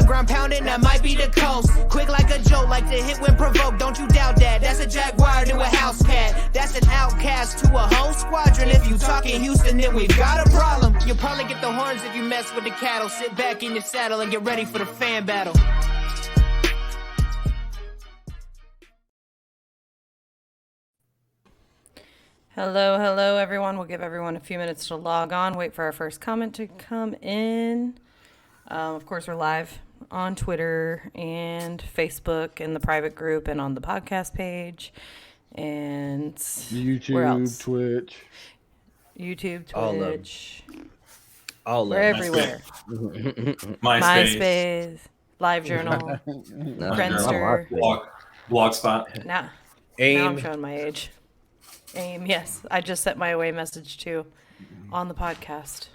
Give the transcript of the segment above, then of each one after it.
the ground pounding, that might be the coast. Quick like a joke, like to hit when provoked, don't you doubt that. That's a jaguar to a house cat. That's an outcast to a whole squadron. If you talking Houston, then we've got a problem. You'll probably get the horns if you mess with the cattle. Sit back in your saddle and get ready for the fan battle. Hello, everyone. We'll give everyone a few minutes to log on, wait for our first comment to come in. Of course, we're live on Twitter and Facebook in the private group and on the podcast page. And YouTube, Twitch. YouTube, Twitch. All we're everywhere. MySpace, LiveJournal, Friendster. Blogspot. Now I'm showing my age. AIM, yes. I just sent my away message too on the podcast.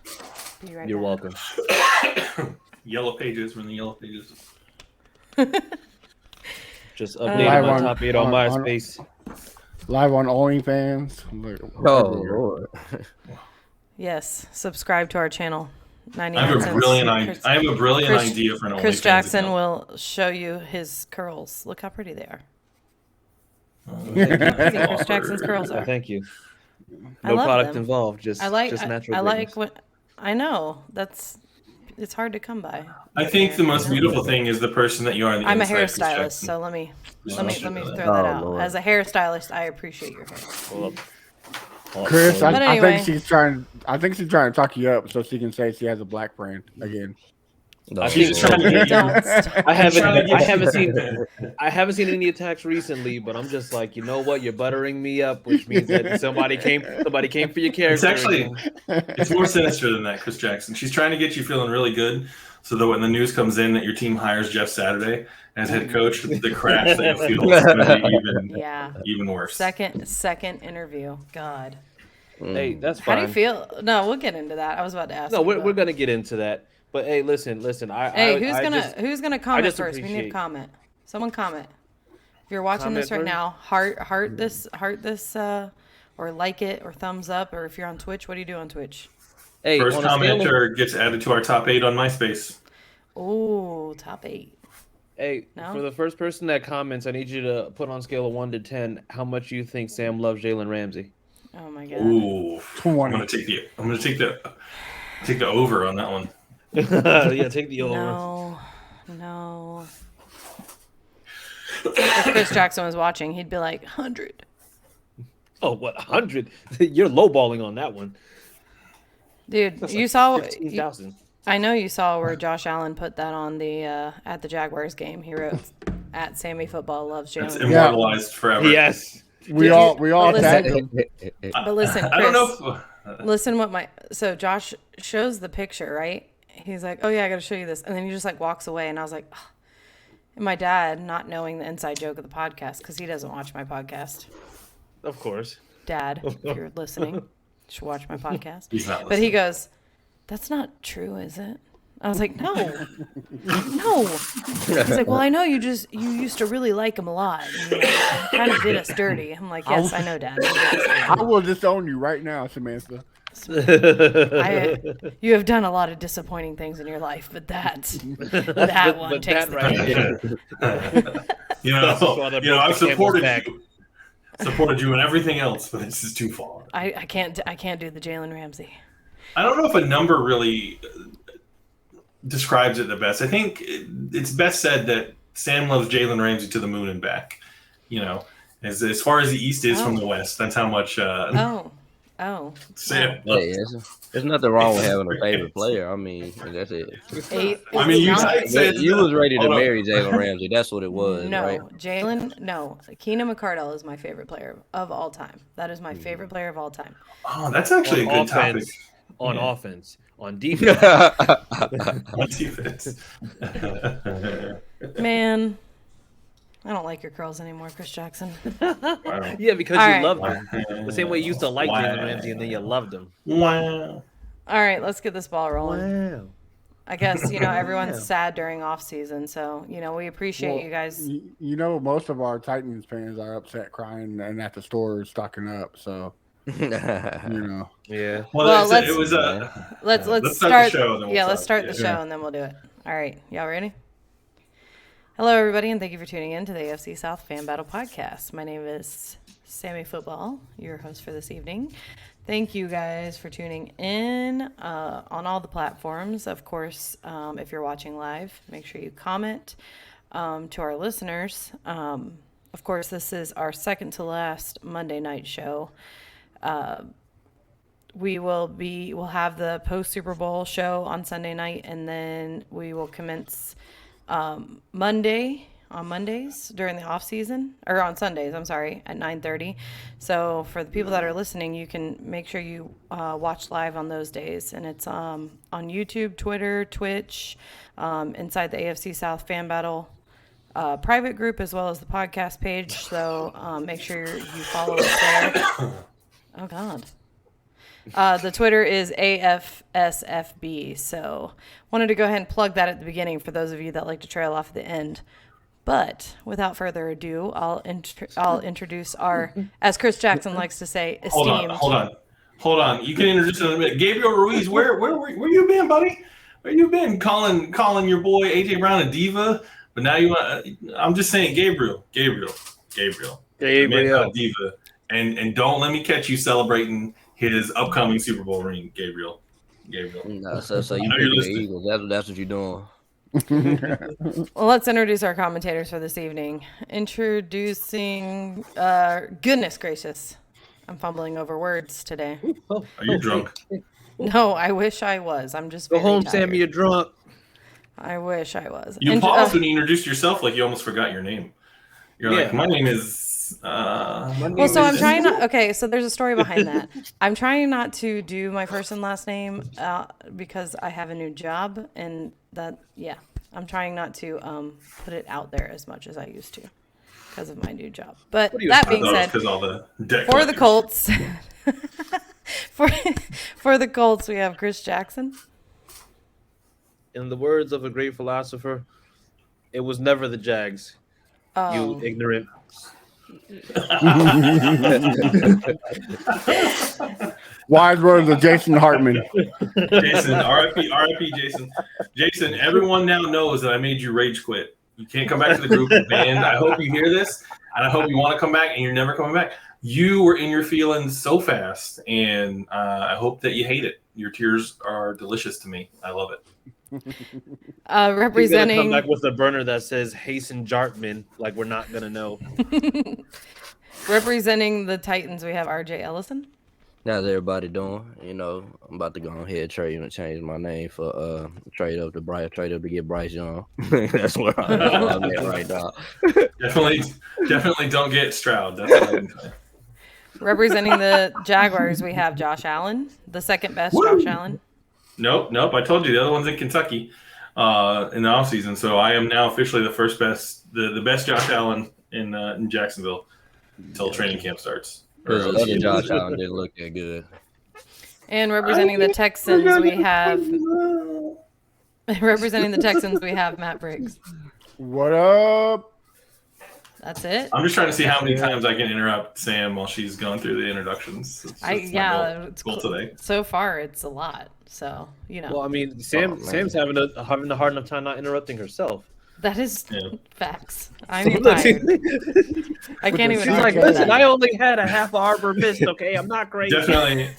Be right You're back. welcome. Yellow pages. We're in the yellow pages. Just updated my top 8 on MySpace. Live on OnlyFans. Oh, Lord. Yes. Subscribe to our channel. I have a brilliant idea for an OnlyFans. Chris Jackson will show you his curls. Look how pretty they are. Chris Jackson's curls are. Thank you. No product involved. Just natural. I like what I know. It's hard to come by. I think the most beautiful thing is the person that you are. I'm a hairstylist, so let me throw that out. Lord. As a hairstylist, I appreciate your hair. Chris, I anyway. think she's trying to talk you up so she can say she has a black friend again. No, She's trying to get you. I haven't seen any attacks recently, but I'm just like, you know what? You're buttering me up, which means that somebody came for your character. It's more sinister than that, Chris Jackson. She's trying to get you feeling really good, so that when the news comes in that your team hires Jeff Saturday as head coach, the crash that you feel is going to be even worse. Second interview. God. Hey, that's fine. How do you feel? No, we'll get into that. I was about to ask. No, we're gonna get into that. But hey, listen. Who's gonna comment first? We need a comment. Someone comment. If you're watching this right now, heart this, or like it, or thumbs up, or if you're on Twitch, what do you do on Twitch? Hey, first commenter gets added to our top 8 on MySpace. Oh, top 8. Hey, for the first person that comments, I need you to put on scale of 1 to 10 how much you think Sam loves Jalen Ramsey. Oh my God. Ooh, 20. I'm gonna take the over on that one. Yeah, take the over. No. If Chris Jackson was watching, he'd be like 100. Oh, what 100? You're lowballing on that one, dude. That's you like saw 15,000. I know you saw where Josh Allen put that on the at the Jaguars game. He wrote at Sammy Football loves Jalen. It's immortalized forever. Yes. We all tagged him. But listen, Chris, I don't know. Listen, so Josh shows the picture, right? He's like, "Oh yeah, I got to show you this," and then he just like walks away, and I was like, oh. And my dad, not knowing the inside joke of the podcast, because he doesn't watch my podcast. Of course, Dad, if you're listening, you should watch my podcast. He's not listening. But he goes, "That's not true, is it?" I was like, no. He's like, well, I know you used to really like him a lot. And, kind of did us dirty. I'm like, yes, I know, Dad. I will disown you right now, Samantha. You have done a lot of disappointing things in your life, but that one takes the cake. I've supported you in everything else, but this is too far. I can't do the Jalen Ramsey. I don't know if a number really describes it the best. I think it's best said that Sam loves Jalen Ramsey to the moon and back. As far as the East is from the West, that's how much. Sam. Hey, there's nothing wrong with having a favorite player. I mean, that's it. You was ready to marry Jalen Ramsey. That's what it was, right? Keenan McCardell is my favorite player of all time. That is my favorite player of all time. Oh, that's actually a good topic. On offense. On defense. On defense. Man, I don't like your curls anymore, Chris Jackson. Wow. Yeah, because you loved him. The same way you used to like Jalen Ramsey and then you loved him. Wow. All right, let's get this ball rolling. Wow. I guess, everyone's sad during off season, so, we appreciate you guys. Most of our Titans fans are upset crying and at the store stocking up, so. Yeah. Well, let's start the show. Let's start the show and then we'll do it. All right, y'all ready? Hello, everybody, and thank you for tuning in to the AFC South Fan Battle Podcast. My name is Sammy Football, your host for this evening. Thank you guys for tuning in on all the platforms. Of course, if you're watching live, make sure you comment to our listeners. Of course, this is our second to last Monday night show. We'll have the post Super Bowl show on Sunday night, and then we will commence on Mondays during the off season, or on Sundays, I'm sorry, at 9:30. So for the people that are listening, you can make sure you watch live on those days, and it's on YouTube, Twitter, Twitch, inside the AFC South Fan Battle private group, as well as the podcast page. So make sure you follow us there. Oh God. The Twitter is AFSFB, so wanted to go ahead and plug that at the beginning for those of you that like to trail off at the end. But without further ado, I'll introduce our, as Chris Jackson likes to say, esteemed. Hold on. You can introduce him in a minute. Gabriel Ruiz, where you been, buddy? Where you been? Calling your boy AJ Brown a diva, but now you want. I'm just saying, Gabriel, man, a diva, and don't let me catch you celebrating his upcoming Super Bowl ring, Gabriel. No, so you pick the Eagles. That's what you're doing. Well, let's introduce our commentators for this evening. Introducing, goodness gracious, I'm fumbling over words today. Are you drunk? No, I wish I was. I'm just Go very home, tired. Sammy. You're drunk. I wish I was. You paused when you introduced yourself like you almost forgot your name. You're like, my name is. Well, so I'm trying not. Okay, so there's a story behind that. I'm trying not to do my first and last name because I have a new job, and I'm trying not to put it out there as much as I used to because of my new job. But that being said, for the Colts, for the Colts, we have Chris Jackson. In the words of a great philosopher, it was never the Jags. You ignorant. Wise words of Jason Hartman. Jason, RIP, Jason. Jason, everyone now knows that I made you rage quit. You can't come back to the group and band. I hope you hear this, and I hope you want to come back, and you're never coming back. You were in your feelings so fast, and I hope that you hate it. Your tears are delicious to me. I love it. Representing, come back with a burner that says Hasten Jartman, like we're not gonna know. Representing the Titans, we have RJ Ellison. How's everybody doing? I'm about to go ahead and change my name for trade up to get Bryce Young. That's where I'm at right now. Definitely don't get Stroud. That's what I can say. Representing the Jaguars, we have Josh Allen, the second best. Woo! Josh Allen. Nope. I told you the other one's in Kentucky in the offseason. So I am now officially the first best, the best Josh Allen in Jacksonville until training camp starts. The other Josh Allen didn't look that good. And representing the Texans, we have Matt Briggs. What up? That's it. I'm just trying to see how many times I can interrupt Sam while she's going through the introductions. It's goal today. So far, it's a lot. So Well, I mean, Sam's having a hard enough time not interrupting herself. That is facts. I'm tired. I can't even. She's like, listen, I only had a half arbor missed. Okay, I'm not great. Definitely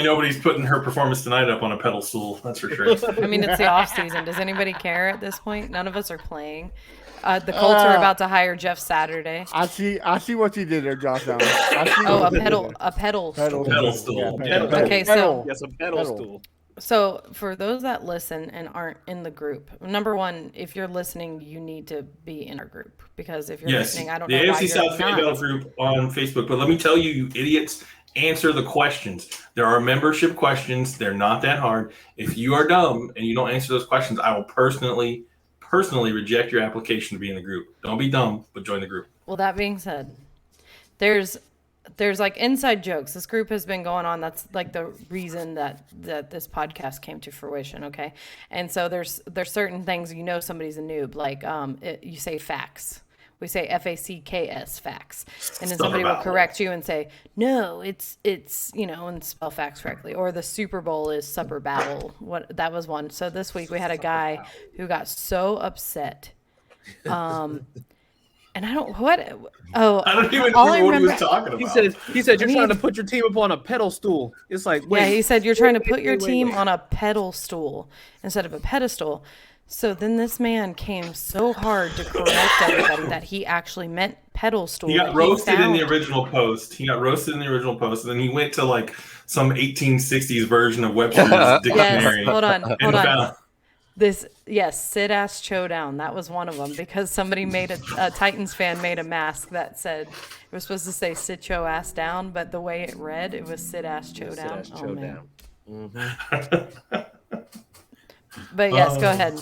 nobody's putting her performance tonight up on a pedestal. That's for sure. I mean, it's the off season. Does anybody care at this point? None of us are playing. The Colts are about to hire Jeff Saturday. I see what you did there, Josh Allen. A pedal stool. Okay, so yes, a pedal stool. So for those that listen and aren't in the group, number one, if you're listening, you need to be in our group because if you're listening, I don't know why you're not. The AFC South Fan Battle group on Facebook. But let me tell you, you idiots, answer the questions. There are membership questions. They're not that hard. If you are dumb and you don't answer those questions, I will personally reject your application to be in the group. Don't be dumb, but join the group. Well, that being said, there's like inside jokes. This group has been going on. That's like the reason that this podcast came to fruition. Okay. And so there's certain things, somebody's a noob, like, you say facts. We say FACKS, facts. And then somebody will correct you and say, no, it's and spell facts correctly. Or the Super Bowl is supper battle. That was one. So this week we had a guy who got so upset And I don't what. Oh, I don't even all I remember what he remember. was talking about. He said you're trying to put your team up on a pedal stool. It's like, wait. Yeah, he said you're trying to put your wait, team wait. on a pedal stool instead of a pedestal. So then this man came so hard to correct everybody that he actually meant pedal stool. He got roasted in the original post. And then he went to like some 1860s version of Webster's dictionary. Yes, hold on. Found... Sid Ass Showdown. That was one of them because somebody made a Titans fan made a mask that said it was supposed to say "Sit your ass down," but the way it read, it was "Sit Ass Showdown." Sit ass showdown. But yes, go ahead.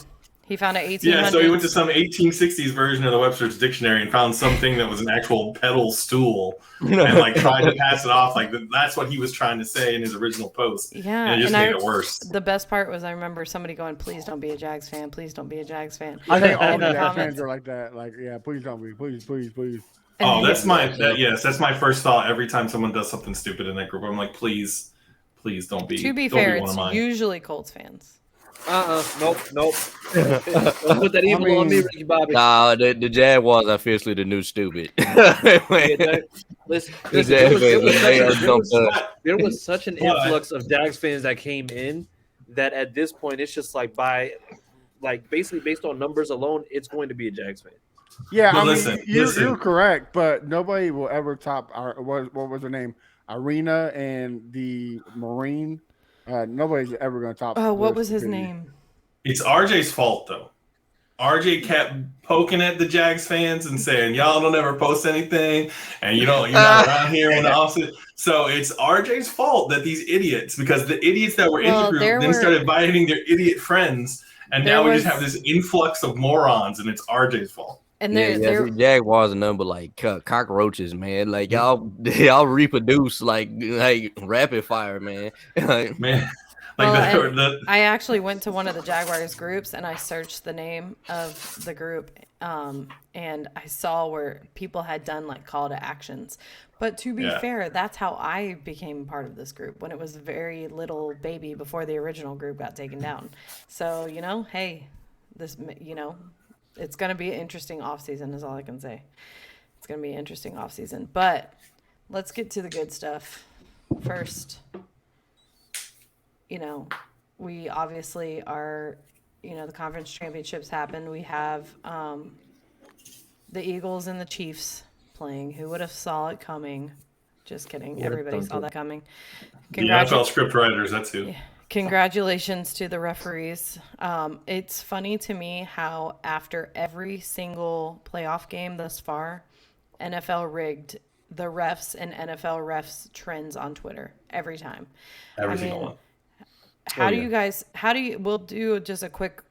He found an 1800s. Yeah, so he went to some 1860s version of the Webster's dictionary and found something that was an actual pedal stool and like tried to pass it off like that's what he was trying to say in his original post. Yeah, and it just made it worse. The best part was I remember somebody going, "Please don't be a Jags fan. Please don't be a Jags fan." I think all the comments. fans are like that. Like, yeah, please don't be. Please. Oh, that's my first thought every time someone does something stupid in that group. I'm like, please don't be. To be don't fair, be one of it's mine. usually Colts fans. Nope. Don't put that evil on me, Ricky Bobby. Nah, the Jaguars are officially the new stupid. Listen, there was such an influx of Jags fans that came in that at this point it's just like basically based on numbers alone, it's going to be a Jags fan. Yeah, But I mean, listen. you're correct, but nobody will ever top what was her name? Arena and the Marine. Nobody's ever going to top. Oh, what was his name? It's RJ's fault though. RJ kept poking at the Jags fans and saying, "Y'all don't ever post anything, and you're not around here in the office." So it's RJ's fault that these idiots, because the idiots that were in the group then started inviting their idiot friends, and now we just have this influx of morons, and it's RJ's fault. And the Jaguars are number like cockroaches, man. Like y'all reproduce like rapid fire, man. Man. I actually went to one of the Jaguars groups and I searched the name of the group, and I saw where people had done like call to actions. But to be fair, that's how I became part of this group when it was a very little baby before the original group got taken down. So hey, this it's going to be an interesting offseason is all I can say. It's going to be an interesting offseason. But let's get to the good stuff first. We obviously are, the conference championships happened. We have the Eagles and the Chiefs playing. Who would have saw it coming? Just kidding. Everybody saw that coming. The NFL script writers, that's who. Yeah. Congratulations to the referees. It's funny to me how after every single playoff game thus far, NFL rigged the refs and NFL refs trends on Twitter every time. Every single one. We'll do just a quick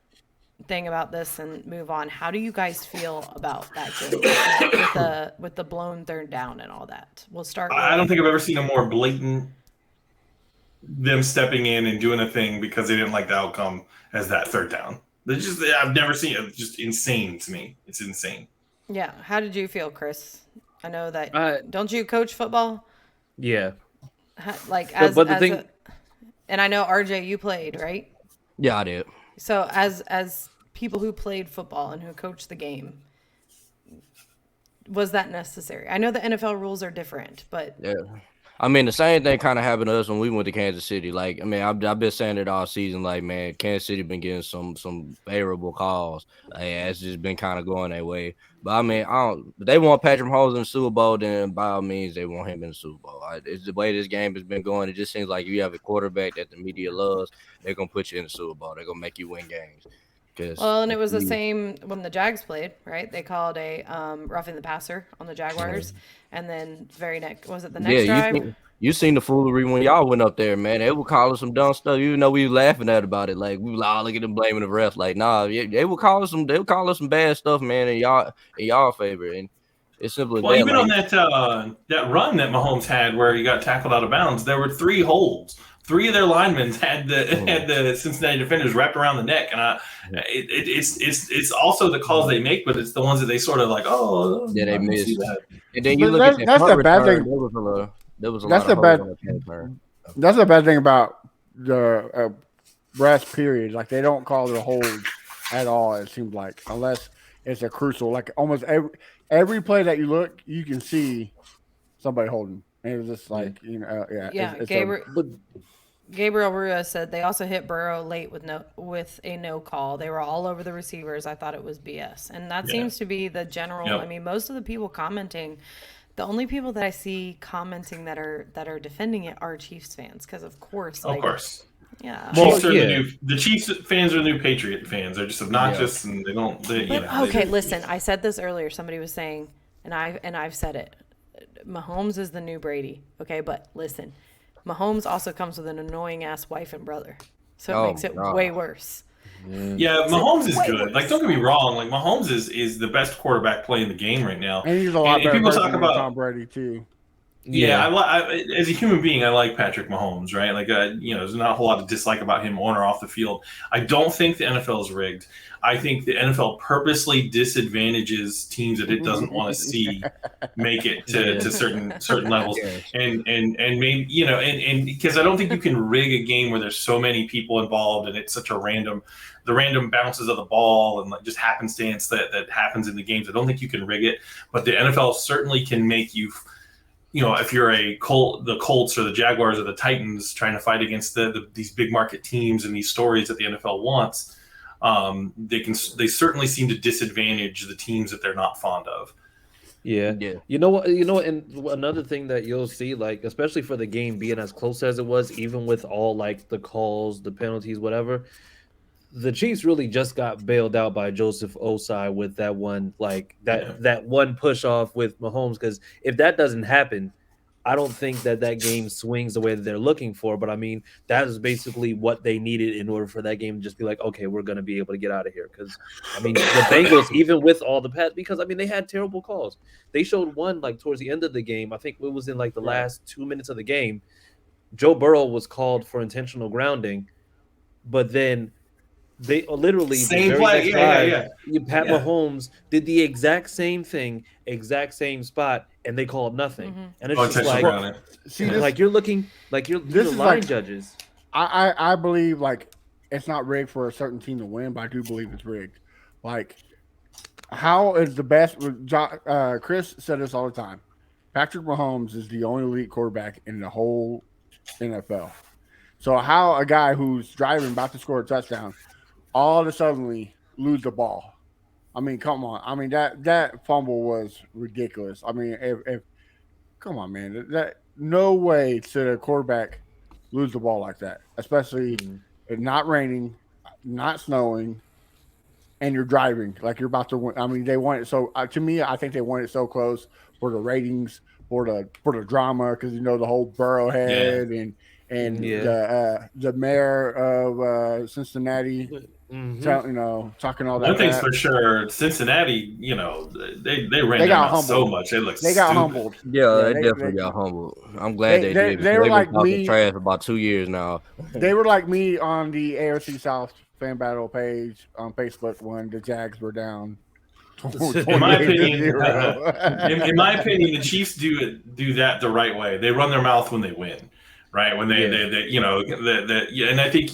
thing about this and move on. How do you guys feel about that game with the blown third down and all that? We'll start. I don't think I've ever seen a more blatant them stepping in and doing a thing because they didn't like the outcome as that third down. I've never seen it. It's just insane to me. It's insane. Yeah. How did you feel, Chris? I know that don't you coach football? Yeah. And I know RJ, you played, right? Yeah, I did. So as people who played football and who coached the game, was that necessary? I know the NFL rules are different, but yeah. I mean, the same thing kind of happened to us when we went to Kansas City. Like, I mean, I've been saying it all season. Like, man, Kansas City been getting some favorable calls. It's just been kind of going their way. But I mean, they want Patrick Mahomes in the Super Bowl, then by all means, they want him in the Super Bowl. It's the way this game has been going. It just seems like if you have a quarterback that the media loves, they're gonna put you in the Super Bowl. They're gonna make you win games. And it was the same when the Jags played, right? They called a roughing the passer on the Jaguars, and then the next drive? You seen the foolery when y'all went up there, man. They were calling some dumb stuff, even though we were laughing about it. Like, we were like, look at them blaming the refs. Like, nah, they were calling some bad stuff, man, in y'all favor. And it's simply even on that run that Mahomes had where he got tackled out of bounds, there were 3 holds. 3 of their linemen had the Cincinnati defenders wrapped around the neck, and it's also the calls they make, but it's the ones that they sort of like, they miss. And then you look at that's the bad thing. That's the bad thing about the rest periods. Like, they don't call the holds at all. It seems like unless it's a crucial, like almost every play that you look, you can see somebody holding. And it was just like Yeah, it's Gabriel Rua said they also hit Burrow late with a no call. They were all over the receivers. I thought it was BS, and that seems to be the general. Yep. I mean, most of the people commenting, the only people that I see commenting that are defending it are Chiefs fans, because of course, yeah. Chiefs are the Chiefs fans are the new Patriot fans. They're just obnoxious and they don't. Listen, I said this earlier. Somebody was saying, and I've said it. Mahomes is the new Brady. Okay, but listen. Mahomes also comes with an annoying ass wife and brother, so it makes it way worse. Yeah, Mahomes is good. Like, don't get me wrong. Like, Mahomes is the best quarterback play in the game right now. And he's a lot better people talk about Tom Brady too. Yeah, I as a human being, I like Patrick Mahomes, right? Like, there's not a whole lot to dislike about him on or off the field. I don't think the NFL is rigged. I think the NFL purposely disadvantages teams that it doesn't want to see make it to certain levels, and maybe and because I don't think you can rig a game where there's so many people involved and it's such a random bounces of the ball and like just happenstance that happens in the games. I don't think you can rig it, but the NFL certainly can make you. If you're the Colts or the Jaguars or the Titans trying to fight against these big market teams and these stories that the NFL wants, they certainly seem to disadvantage the teams that they're not fond of. Yeah. You know what? And another thing that you'll see, like especially for the game being as close as it was, even with all like the calls, the penalties, whatever. The Chiefs really just got bailed out by Joseph Osai with that one, that one push off with Mahomes. Because if that doesn't happen, I don't think that game swings the way that they're looking for. But I mean, that is basically what they needed in order for that game to just be like, okay, we're going to be able to get out of here. Because I mean, the Bengals, even with all the pass, because I mean, they had terrible calls. They showed one like towards the end of the game. I think it was in like the last 2 minutes of the game. Joe Burrow was called for intentional grounding, but then. They literally same play, Pat Mahomes did the exact same thing, exact same spot, and they called nothing. And it's just like you're looking like you're line judges. I believe like it's not rigged for a certain team to win, but I do believe it's rigged. Like, how is the best? Chris said this all the time. Patrick Mahomes is the only elite quarterback in the whole NFL. So how a guy who's driving about to score a touchdown all of a sudden lose the ball? I mean, come on. I mean, that fumble was ridiculous. I mean, if come on, man, that no way should a quarterback lose the ball like that, especially if not raining, not snowing, and you're driving like you're about to win. I mean, they want it so. To me, I think they want it so close for the ratings, for the drama, because the whole Burrowhead and the mayor of Cincinnati. Talking all that. One thing's for sure, Cincinnati. They ran them out so much. They got humbled. Yeah, they definitely got humbled. I'm glad they did. They were like me. Trash for about 2 years now. They were like me on the AFC South fan battle page on Facebook when the Jags were down. In my opinion, the Chiefs do that the right way. They run their mouth when they win, right? When they and I think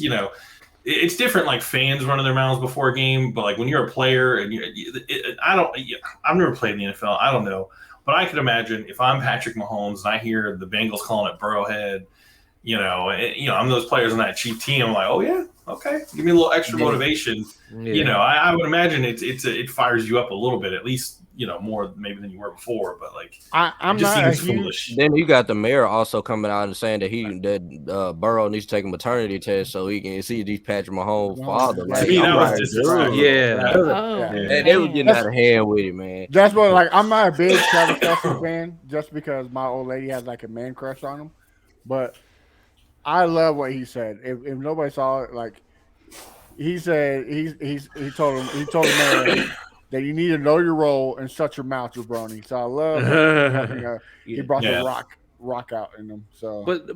it's different, like fans running their mouths before a game, but like when you're a player and I've never played in the NFL. I don't know, but I could imagine if I'm Patrick Mahomes and I hear the Bengals calling it Burrowhead, I'm those players on that cheap team. I'm like, oh yeah, okay, give me a little extra motivation. Yeah. I would imagine it fires you up a little bit, at least more maybe than you were before. But like, I'm just not seems foolish. Then you got the mayor also coming out and saying that Burrow needs to take a maternity test so he can see these Patrick Mahomes' father. Like, to me, that was disrespectful. They were getting out of hand with it, man. That's what I'm not a big Travis Kelce fan just because my old lady has like a man crush on him, but I love what he said. If nobody saw it, like he said, he told him that you need to know your role and shut your mouth, jabroni. So I love he brought the rock out in them. So, but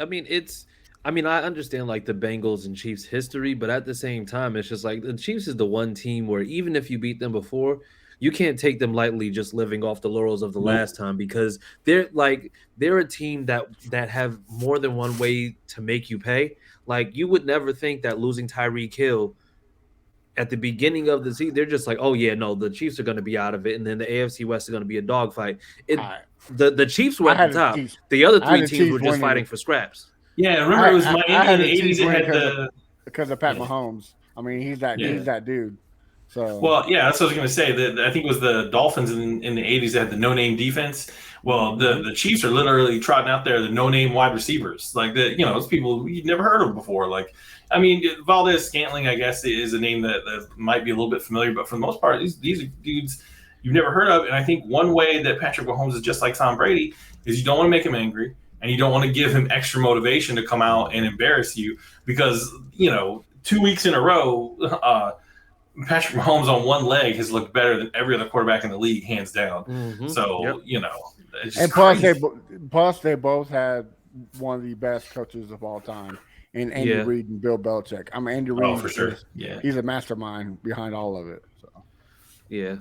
I mean, I understand like the Bengals and Chiefs history, but at the same time, it's just like the Chiefs is the one team where even if you beat them before, you can't take them lightly just living off the laurels of the last time, because they're a team that have more than one way to make you pay. Like, you would never think that losing Tyreek Hill at the beginning of the season, they're just like, oh yeah, no, the Chiefs are going to be out of it, and then the AFC West is going to be a dogfight. The Chiefs were at the top. The other three teams were just fighting for scraps. Yeah, remember it was Miami in the 80s. It had because of Pat Mahomes. I mean, he's that dude. So well, yeah, that's what I was going to say. I think it was the Dolphins in the 80s that had the no-name defense. Well, the Chiefs are literally trotting out there the no-name wide receivers, like those people you've never heard of before. Like, I mean, Valdez-Scantling, I guess, is a name that might be a little bit familiar, but for the most part, these are dudes you've never heard of. And I think one way that Patrick Mahomes is just like Tom Brady is you don't want to make him angry, and you don't want to give him extra motivation to come out and embarrass you because 2 weeks in a row. Patrick Mahomes on one leg has looked better than every other quarterback in the league, hands down. Mm-hmm. So, it's just and plus they both had one of the best coaches of all time in Andy Reid and Bill Belichick. I mean, Andy Reid, for sure. He's a mastermind behind all of it. So. Yeah.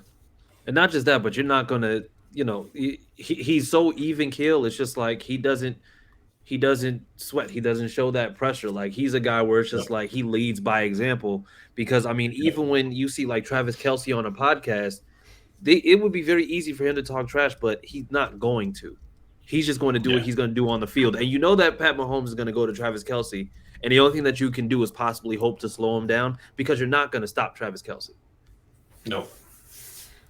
And not just that, but you're not going to, he's so even keel. It's just like he doesn't sweat. He doesn't show that pressure. Like he's a guy where it's just like he leads by example. Because I mean, even when you see like Travis Kelce on a podcast, it would be very easy for him to talk trash, but he's not going to. He's just going to do what he's going to do on the field. And you know that Pat Mahomes is going to go to Travis Kelce, and the only thing that you can do is possibly hope to slow him down because you're not going to stop Travis Kelce. No.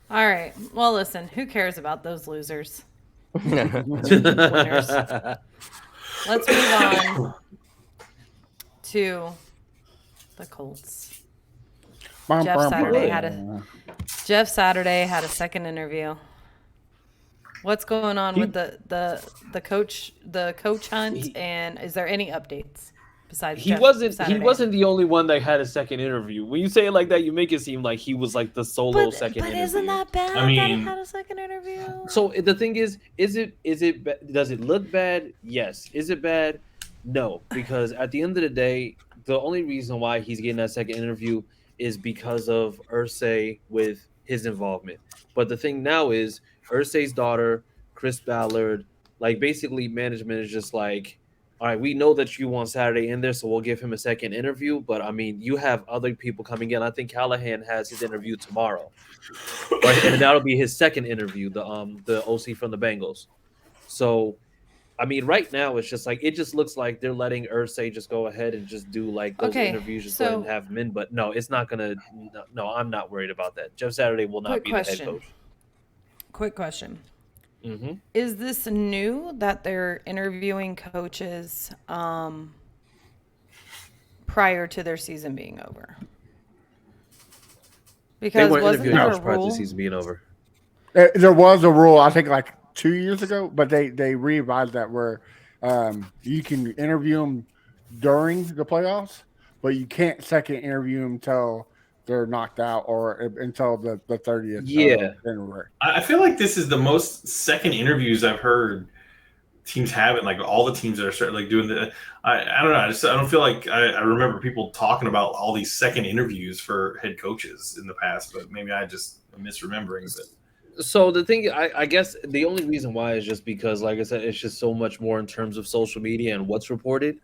All right. Well, listen, who cares about those losers? Winners. Let's move on to the Colts. Jeff Saturday had a second interview. What's going on with the coach hunt, and is there any updates besides he wasn't the only one that had a second interview. When you say it like that, you make it seem like he was like the solo second interview. But isn't that bad? I mean, that he had a second interview. So the thing is it does it look bad? Yes. Is it bad? No, because at the end of the day, the only reason why he's getting that second interview is because of Irsay with his involvement. But the thing now is Irsay's daughter, Chris Ballard, like basically management is just like, all right, we know that you want Saturday in there, so we'll give him a second interview. But I mean, you have other people coming in. I think Callahan has his interview tomorrow, and that'll be his second interview. The OC from the Bengals. So, I mean, right now it's just like it just looks like they're letting Irsay just go ahead and just do like those interviews, just go ahead and have him in. But no, it's not gonna. No, I'm not worried about that. Jeff Saturday will not be the head coach. Quick question. Mm-hmm. Is this new that they're interviewing coaches prior to their season being over? Because wasn't there a rule prior to the season being over? There was a rule, I think, like 2 years ago, but they revised that where you can interview them during the playoffs, but you can't second interview them until they're knocked out or until the 30th. Yeah. January. I feel like this is the most second interviews I've heard teams having, like all the teams that are starting like doing the. I don't know. I don't feel like I remember people talking about all these second interviews for head coaches in the past, but maybe I just am misremembering. But so the thing, I guess the only reason why is just because, like I said, it's just so much more in terms of social media and what's reported.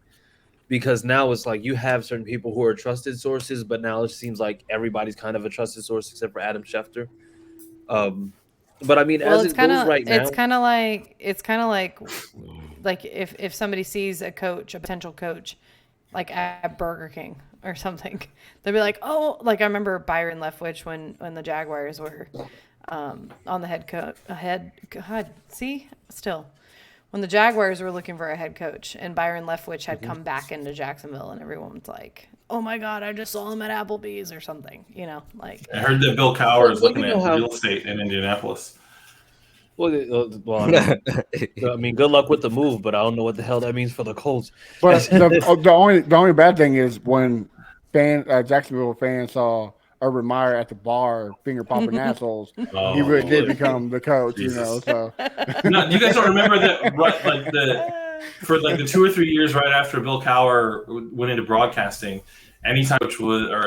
Because now it's like you have certain people who are trusted sources, but now it seems like everybody's kind of a trusted source except for Adam Schefter. But I mean, as it goes right now, it's kind of like if somebody sees a potential coach, like at Burger King or something, they'll be like, oh, like I remember Byron Leftwich when the Jaguars were on the head coach. When the Jaguars were looking for a head coach and Byron Leftwich had come back into Jacksonville and everyone was like, oh my God, I just saw him at Applebee's or something, like. I heard that Bill Cowher is looking at real estate in Indianapolis. Well, I mean, good luck with the move, but I don't know what the hell that means for the Colts. But the only bad thing is when Jacksonville fans saw Urban Meyer at the bar finger popping assholes, he really did become the coach, Jesus. So No, you guys don't remember that? For the 2 or 3 years right after Bill Cowher went into broadcasting, anytime a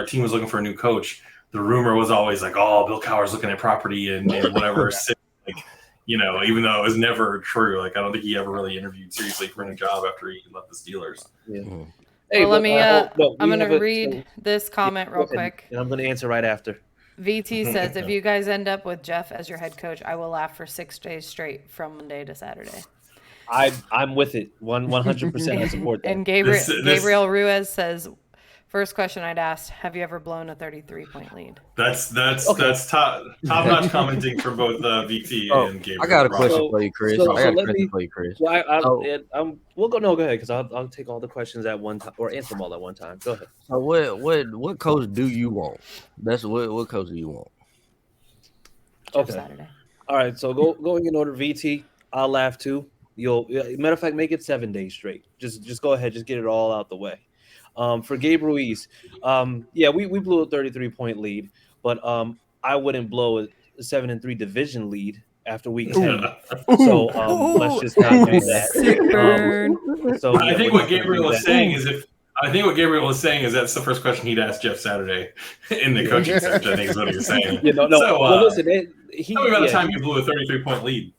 team was looking for a new coach, the rumor was always like, "Oh, Bill Cowher's looking at property and whatever." Even though it was never true. Like I don't think he ever really interviewed seriously for a new job after he left the Steelers. Yeah. Hey, Well, let but, me. no, I'm we gonna have read this comment go real ahead, quick. and I'm going to answer right after. VT says, if you guys end up with Jeff as your head coach, I will laugh for 6 days straight from Monday to Saturday. I'm with it. 100%. I support that. And This- Gabriel Ruiz says, first question I'd asked, have you ever blown a 33-point lead? That's Okay. top notch commenting from both VT Oh, and Gabriel. I got a Bravo. question for you, Chris. So I got a let question me- for you, Chris. Well, So- we'll go. No, go ahead, because I'll take all the questions at one time or answer them all at one time. Go ahead. So what coach do you want? That's what coach do you want? Jeff Okay. Saturday. All right. So going in order. VT, I'll laugh too. Matter of fact, make it 7 days straight. Just go ahead. Just get it all out the way. For Gabe Ruiz, yeah, we blew a 33-point lead, but I wouldn't blow a 7-3 division lead after week 10. So let's just not do that. Sick burn. So I yeah, think we're what not gonna Gabriel do was that. saying is that's the first question he'd ask Jeff Saturday in the coaching section. I think is what he was saying. Yeah, no. So, well, listen, tell me about the time you blew a 33-point lead.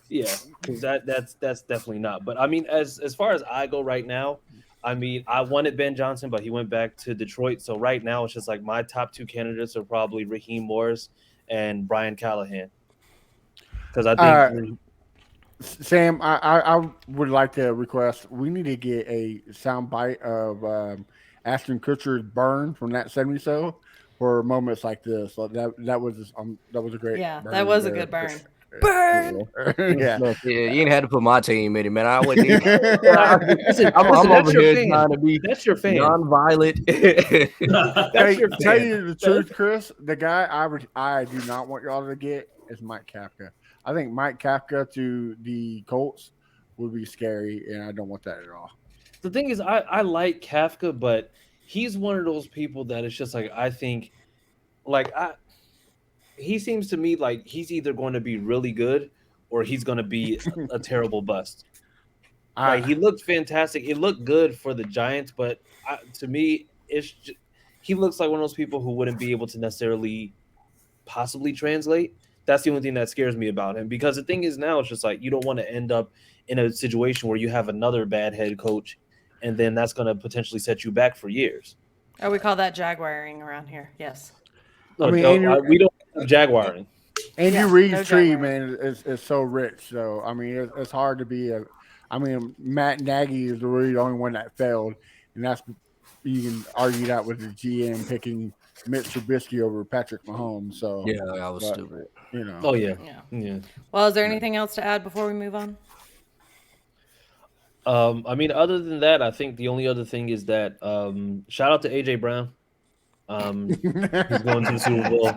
Yeah, because that's definitely not. But I mean, as far as I go right now, I mean, I wanted Ben Johnson, but he went back to Detroit. So right now, it's just like my top 2 candidates are probably Raheem Morris and Brian Callahan. Because I think Sam, I would like to request we need to get a sound bite of Ashton Kutcher's burn from that 70 show for moments like this. So that was a great Yeah, burn that was a there. good burn. Burn. Yeah. Look, you ain't had to put my team in it, man. I wouldn't. listen, I'm that's over your here fan. trying to be That's your fan. non-violent. That's your Tell fan. you the truth, Chris. The guy I do not want y'all to get is Mike Kafka. I think Mike Kafka to the Colts would be scary, and I don't want that at all. The thing is, I like Kafka, but he's one of those people that it's just like I think, like he seems to me like he's either going to be really good or he's going to be a terrible bust. Like he looked fantastic. It looked good for the Giants, but to me, he looks like one of those people who wouldn't be able to necessarily possibly translate. That's the only thing that scares me about him, because the thing is now it's just like you don't want to end up in a situation where you have another bad head coach, and then that's going to potentially set you back for years. Oh, we call that jaguaring around here. Yes. No, I mean, we don't have jaguaring. Andy Yeah, Reid's no tree, Jaguar. man, is so rich. So I mean, it's hard to be a. I mean, Matt Nagy is really the only one that failed, and that's you can argue that with the GM picking Mitch Trubisky over Patrick Mahomes. So Yeah, I was stupid. You know. Oh yeah. Yeah. Well, is there anything else to add before we move on? I mean, other than that, I think the only other thing is that shout out to AJ Brown. He's going to the Super Bowl.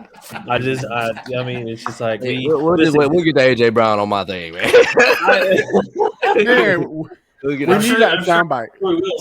I mean, it's just like We'll get the AJ Brown on my thing, man. We need that soundbite.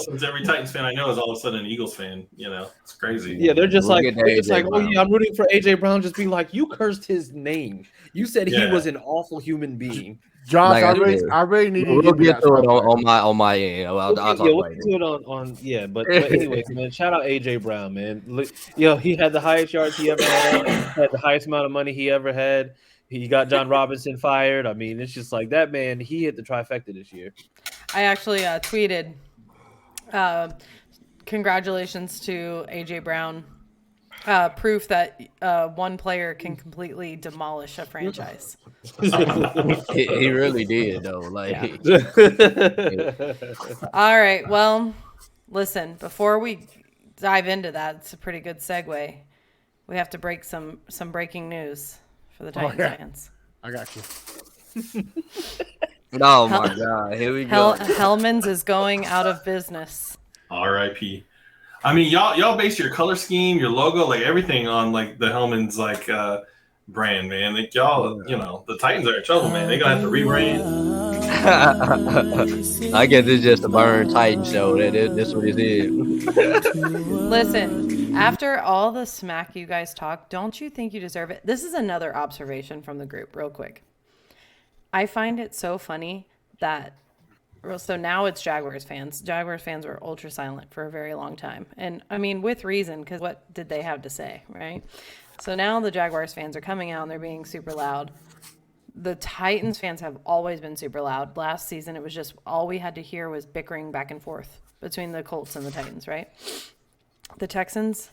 Since every Titans fan I know is all of a sudden an Eagles fan, it's crazy. Yeah, they're just like, Brown. oh yeah, I'm rooting for AJ Brown. Just be like, you cursed his name. You said he was an awful human being. Josh, Like I really need we'll get to it on my end. I'll talk we'll later. get to it on but anyways, man, shout out AJ Brown, man. Look, he had the highest yards he ever had the highest amount of money he ever had. He got John Robinson fired. I mean, it's just like that man. He hit the trifecta this year. I actually tweeted, congratulations to AJ Brown. Proof that one player can completely demolish a franchise. He really did, though. Like, All right. Well, listen. Before we dive into that, it's a pretty good segue. We have to break some breaking news for the Titans fans. I got you. oh my God, here we go. Helman's is going out of business. R.I.P. I mean, y'all base your color scheme, your logo, like everything on like the Helman's brand, man. Like y'all, the Titans are in trouble, man. They're gonna have to rebrand. I guess it's just a burn Titan show. That's what it is. Listen, after all the smack you guys talk, don't you think you deserve it? This is another observation from the group, real quick. I find it so funny that so now it's Jaguars fans. Jaguars fans were ultra silent for a very long time. And I mean, with reason, because what did they have to say, right? So now the Jaguars fans are coming out and they're being super loud. The Titans fans have always been super loud. Last season, it was just all we had to hear was bickering back and forth. between the Colts and the Titans, right? The Texans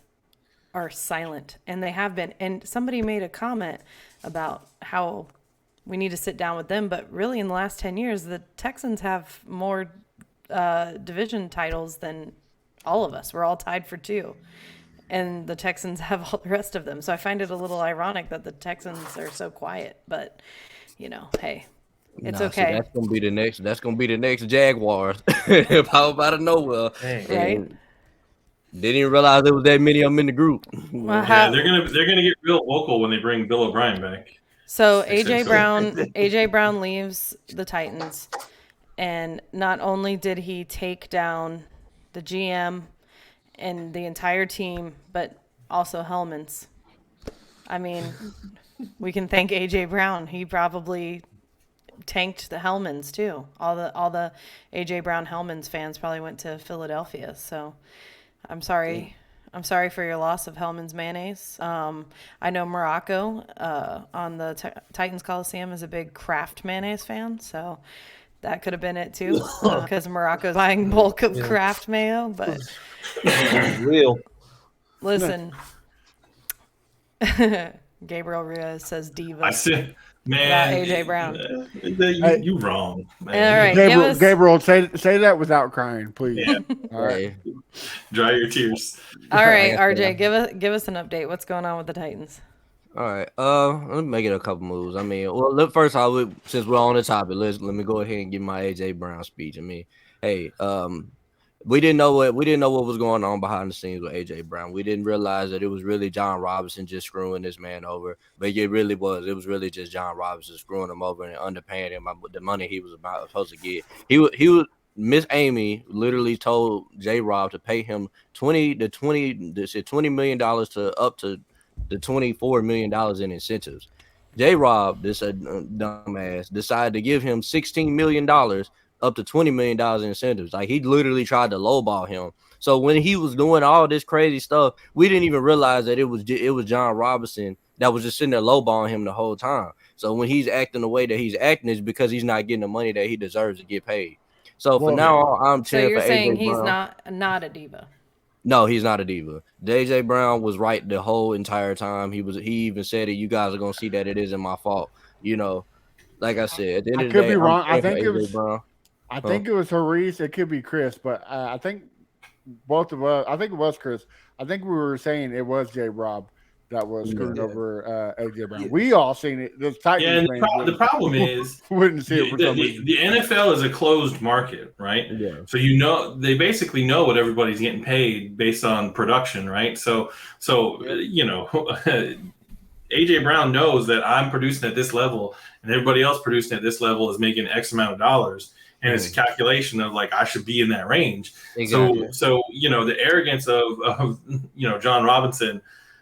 are silent, and they have been. And somebody made a comment about how we need to sit down with them, but really in the last 10 years, the Texans have more division titles than all of us. We're all tied for 2. And the Texans have all the rest of them. So I find it a little ironic that the Texans are so quiet, but hey, it's okay. See, that's gonna be the next. That's gonna be the next Jaguars. Pop out of nowhere, right? Didn't even realize there was that many of them in the group. Well, they're gonna get real vocal when they bring Bill O'Brien back. So AJ Brown leaves the Titans, and not only did he take down the GM and the entire team, but also Helman's. I mean, we can thank AJ Brown. He probably tanked the Helmans too. All the AJ Brown Helmans fans probably went to Philadelphia. So I'm sorry. I'm sorry for your loss of Helman's mayonnaise. I know Morocco on the Titans Coliseum is a big Kraft mayonnaise fan, so that could have been it too, because Morocco's buying bulk of Kraft mayo. But real. Listen, Gabriel Rios says diva. I said, man, about AJ Brown. You wrong, man. All right, Gabriel, say that without crying, please. Yeah. All right. Dry your tears. All right, RJ, give us an update. What's going on with the Titans? All right. Let me make it a couple moves. I mean, well, first since we're on the topic, let me go ahead and give my AJ Brown speech. I mean, hey, we didn't know what was going on behind the scenes with AJ Brown. We didn't realize that it was really John Robinson just screwing this man over. But it really was. It was really just John Robinson screwing him over and underpaying him with the money he was supposed to get. He was Miss Amy literally told J Rob to pay him $20 million to up to the $24 million in incentives. J Rob, this dumbass, decided to give him $16 million up to $20 million in incentives. Like, he literally tried to lowball him. So when he was doing all this crazy stuff, we didn't even realize that it was John Robinson that was just sitting there lowballing him the whole time. So when he's acting the way that he's acting, is because he's not getting the money that he deserves to get paid. So for now, I'm cheering for AJ Brown. So you're saying he's not a diva? No, he's not a diva. AJ Brown was right the whole entire time. He even said it. You guys are gonna see that it isn't my fault. Like I said, at the end of the day, I could be wrong. I think it was Brown. I think it was Haris. It could be Chris, but I think both of us. I think it was Chris. I think we were saying it was J Rob that was screwing over AJ Brown. We all seen it. The Titans the problem is wouldn't see it for some reason. The NFL is a closed market, right? Yeah. So they basically know what everybody's getting paid based on production, right? So AJ Brown knows that I'm producing at this level, and everybody else producing at this level is making X amount of dollars. And it's a calculation of like I should be in that range. Exactly. So the arrogance of John Robinson,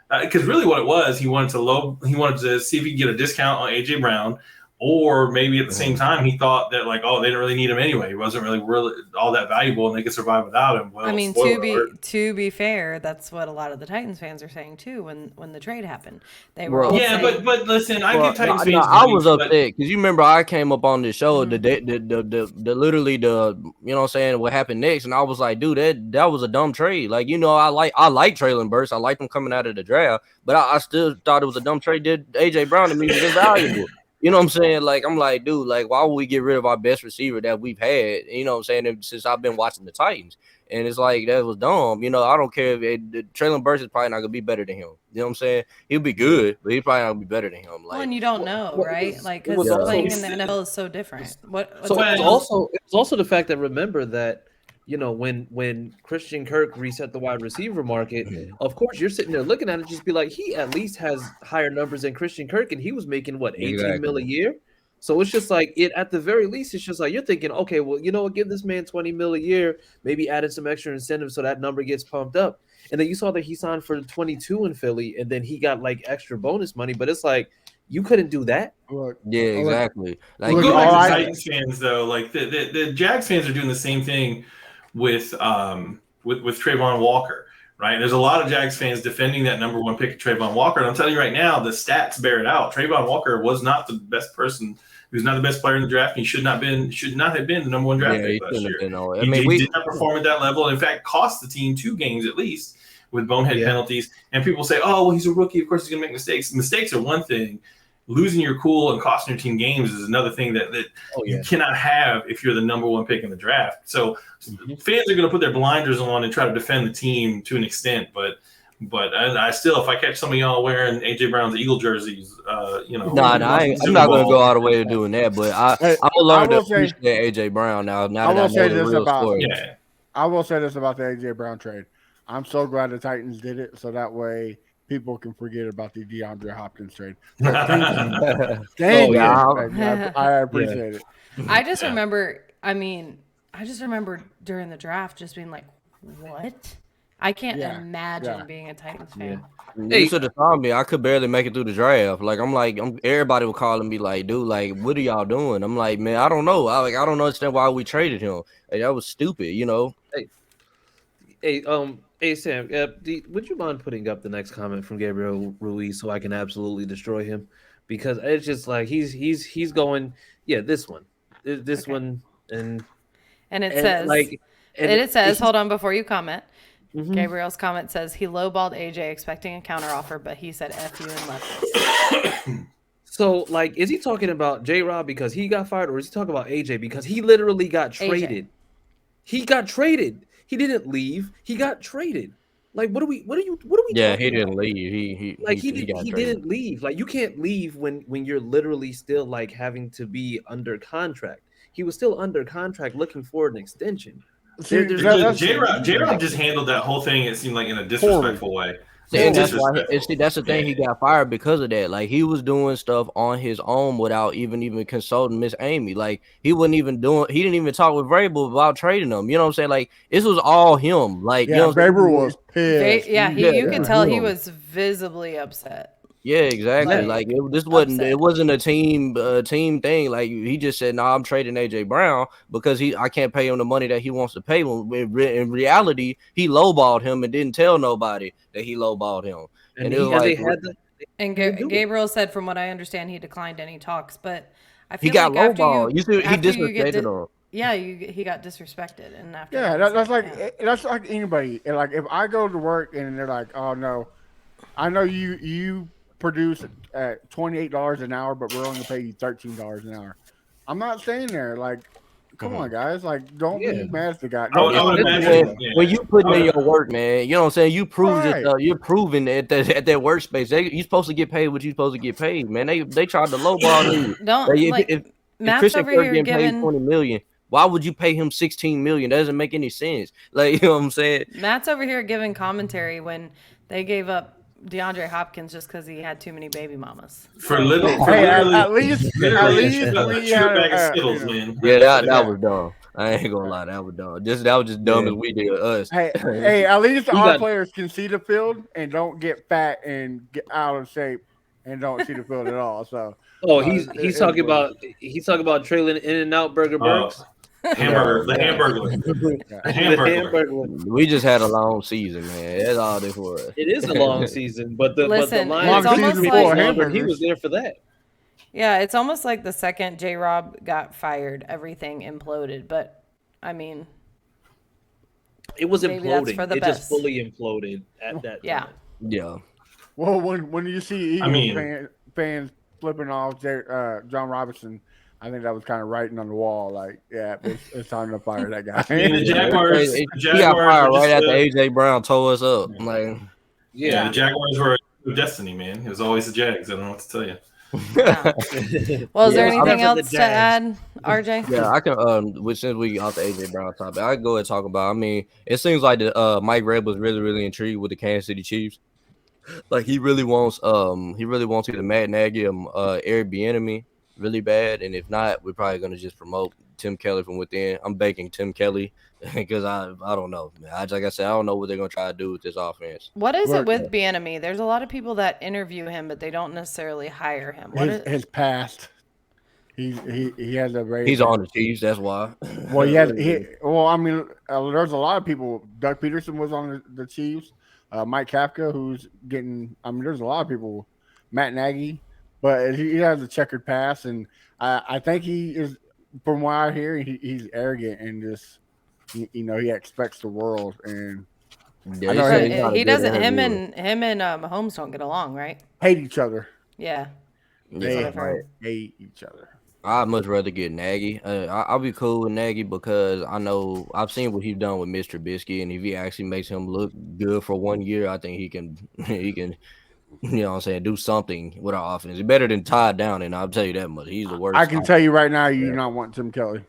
because really what it was, he wanted to see if he could get a discount on AJ Brown, or maybe at the same time he thought that like, oh, they didn't really need him anyway. He wasn't really all that valuable, and they could survive without him. Well, I mean, to be fair, that's what a lot of the Titans fans are saying too. When the trade happened, they were saying, but listen, I get Titans fans. I was upset because you remember I came up on this show the literally the you know what I'm saying, what happened next, and I was like, dude, that was a dumb trade. Like, I like Traylon Burks, I liked him coming out of the draft, but I still thought it was a dumb trade. Did AJ Brown to me was invaluable. You know what I'm saying? Like, I'm like, dude, like, why would we get rid of our best receiver that we've had, you know what I'm saying, since I've been watching the Titans? And it's like, that was dumb. I don't care if Traylon Burks is probably not going to be better than him. You know what I'm saying? He'll be good, but he's probably not going to be better than him. Like, well, and you don't know, right? Like, because playing in the NFL is so different. It's also the fact that, remember that, when Christian Kirk reset the wide receiver market, of course you're sitting there looking at it, just be like, he at least has higher numbers than Christian Kirk, and he was making what, 18 mil a year. So it's just like, at the very least, it's just like you're thinking, okay, well, you know what, give this man 20 mil a year, maybe add in some extra incentives so that number gets pumped up. And then you saw that he signed for 22 in Philly, and then he got like extra bonus money, but it's like, you couldn't do that. Yeah, exactly. Like, go back to Titans fans though, like the Jags fans are doing the same thing with Trayvon Walker, right? There's a lot of Jags fans defending that number 1 pick of Trayvon Walker, and I'm telling you right now, the stats bear it out. Trayvon Walker was not the best person. He was not the best player in the draft, and he should not have been the number 1 draft pick last year. He did not perform at that level, and in fact, cost the team 2 games at least with bonehead penalties. And people say, "Oh, well, he's a rookie. Of course, he's going to make mistakes." Mistakes are one thing. Losing your cool and costing your team games is another thing that you cannot have if you're the number 1 pick in the draft. So fans are going to put their blinders on and try to defend the team to an extent, but I still, if I catch some of y'all wearing AJ Brown's Eagle jerseys, I'm not going to go all the way to doing that, but I will learn to appreciate AJ Brown now. Now that I know the real story. I will say this about the AJ Brown trade. I'm so glad the Titans did it, so that way people can forget about the DeAndre Hopkins trade. Thank you. I appreciate it. I just remember during the draft just being like, what? I can't imagine being a Titans fan. You should have told me. I could barely make it through the draft. Everybody was calling me like, dude, like, what are y'all doing? I'm like, man, I don't know. I don't understand why we traded him. Like, that was stupid, you know. Hey Sam, would you mind putting up the next comment from Gabriel Ruiz so I can absolutely destroy him? Because it's just like he's going, this one, and it says, hold on before you comment. Mm-hmm. Gabriel's comment says he lowballed AJ expecting a counteroffer, but he said F you and left. So, like, is he talking about J-Rob because he got fired, or is he talking about AJ because he literally got traded? AJ. He got traded. He didn't leave. He got traded. Like, what are we? Yeah, he didn't leave. He didn't leave. Like, you can't leave when you're literally still like having to be under contract. He was still under contract, looking for an extension. J-Rob just handled that whole thing. It seemed like in a disrespectful way. And that's the thing. He got fired because of that. Like, he was doing stuff on his own without even consulting Miss Amy. Like, he didn't even talk with Vrabel about trading him. You know what I'm saying? Like, this was all him. Like, Vrabel was pissed. You could tell he was visibly upset. Yeah, exactly. Like it wasn't a team thing. Like, he just said, "No, I'm trading AJ Brown because I can't pay him the money that he wants to pay." When in reality, he lowballed him and didn't tell nobody that he lowballed him. And Gabriel said, from what I understand, he declined any talks. But I feel he got lowballed. He disrespected him. Yeah, he got disrespected, and after that's like anybody. Like, if I go to work and they're like, "Oh no, I know you produce at $28 an hour, but we're only going to pay you $13 an hour." I'm not staying there. Like, come on, guys. Like, don't be mad at the guy. When you put in your work, man, you know what I'm saying? You proved it. You're proving at that workspace. You're supposed to get paid what you're supposed to get paid, man. They tried to lowball you. If Christian Kirk getting paid $20 million, why would you pay him $16 million? That doesn't make any sense. Like, you know what I'm saying? Matt's over here giving commentary when they gave up DeAndre Hopkins just because he had too many baby mamas. At least we had Skittles, man. Yeah, that was dumb. I ain't gonna lie, that was dumb. That was just dumb as we did us. Hey, at least our players can see the field and don't get fat and get out of shape and don't see the field at all. So, he's talking about trailing In-N-Out Burger Burks. The hamburger. We just had a long season, man. That's all this was. It is a long season, but the Lions he was there for that. Yeah, it's almost like the second J-Rob got fired, everything imploded. But I mean, it was imploding. It just fully imploded at that time. Yeah. Well, when you see Eagles fans flipping off John Robinson, I think that was kind of writing on the wall. Like, it's time to fire that guy. The Jaguars he got fired right after AJ Brown tore us up. Like, the Jaguars were a destiny, man. It was always the Jags. I don't know what to tell you. Well, is there anything else to add, RJ? Yeah, I can. Since we off the AJ Brown topic, I can go ahead and talk about. I mean, it seems like the Mike Vrabel was really, really intrigued with the Kansas City Chiefs. Like, he really wants either Matt Nagy or Eric Bieniemy really bad, and if not, we're probably gonna just promote Tim Kelly from within. I'm baking Tim Kelly because I don't know, man. Like I said, I don't know what they're gonna try to do with this offense. What is it with Bieniemy? There's a lot of people that interview him, but they don't necessarily hire him. His past. He has a very. He's on the Chiefs. That's why. Well, I mean, there's a lot of people. Doug Peterson was on the Chiefs. Mike Kafka, who's getting. I mean, there's a lot of people. Matt Nagy, but he has a checkered past, and I think he is. From what I hear, he's arrogant and just he expects the world, and Yeah, I he know said he he's not a He good doesn't. Him interviewer. and Mahomes don't get along, right? hate each other. Yeah. They what I've heard. hate each other. I'd much rather get Nagy. I'll be cool with Nagy because I know I've seen what he's done with Mr. Trubisky, and if he actually makes him look good for 1 year, I think he can you know what I'm saying, do something with our offense. He's better than Todd Downing, I'll tell you that much. He's the worst. I can tell you right now, you do not want Tim Kelly.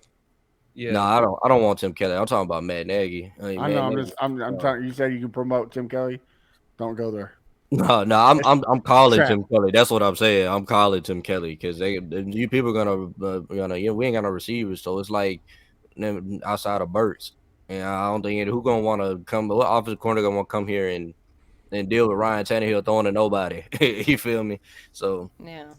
Yeah. No, I don't want Tim Kelly. I'm talking about Matt Nagy. I know. I'm telling you. Said you can promote Tim Kelly. Don't go there. No, I'm calling Trap. Tim Kelly. That's what I'm saying. I'm calling Tim Kelly because you people are gonna we ain't got no receivers, so it's like them outside of Burks, and I don't think who gonna want to come. What offensive corner gonna want to come here and deal with Ryan Tannehill throwing to nobody? You feel me? So Yeah.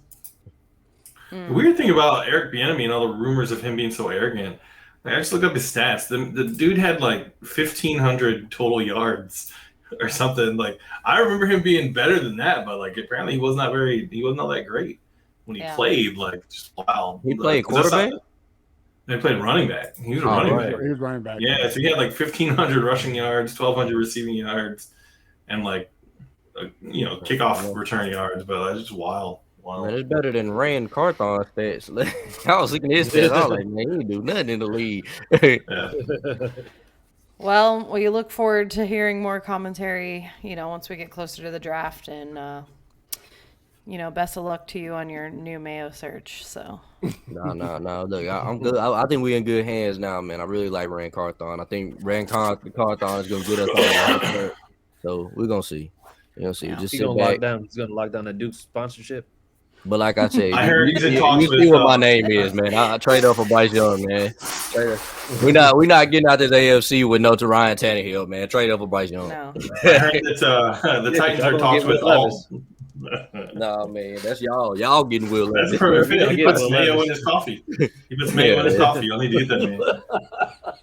The weird thing about Eric Bieniemy and all the rumors of him being so arrogant, I just looked up his stats. The dude had like 1,500 total yards or something. Like I remember him being better than that, but like apparently he wasn't all that great when he played. Like just wow. He played quarterback. They played running back. He was a running back. He was running back. Yeah, so he had like 1,500 rushing yards, 1,200 receiving yards, and like kickoff return yards. But that's just wild. Wow. Man, it's better than Rand Carthon stats. I was looking at his stats. I was like, man, he didn't do nothing in the league. Yeah. Well, we look forward to hearing more commentary, once we get closer to the draft. And, best of luck to you on your new Mayo search. So. No. Look, I'm good. I think we're in good hands now, man. I really like Rand Carthon. I think Rand Carthon is going to get us on the hot. So we're going to see. We're going to see. Yeah. Just He's sit going back. to lock down the Duke's sponsorship. But like I said, I heard he's in you talks see with, what my name is, man. I trade up for Bryce Young, man. We not getting out this AFC with no to Ryan Tannehill, man. Trade up for Bryce Young. No. I heard that the Titans are talks with all. Nah, man, that's y'all. Y'all getting Will Levis. That's perfect. He puts mayo in his coffee. He puts mayo in his coffee. You only need that,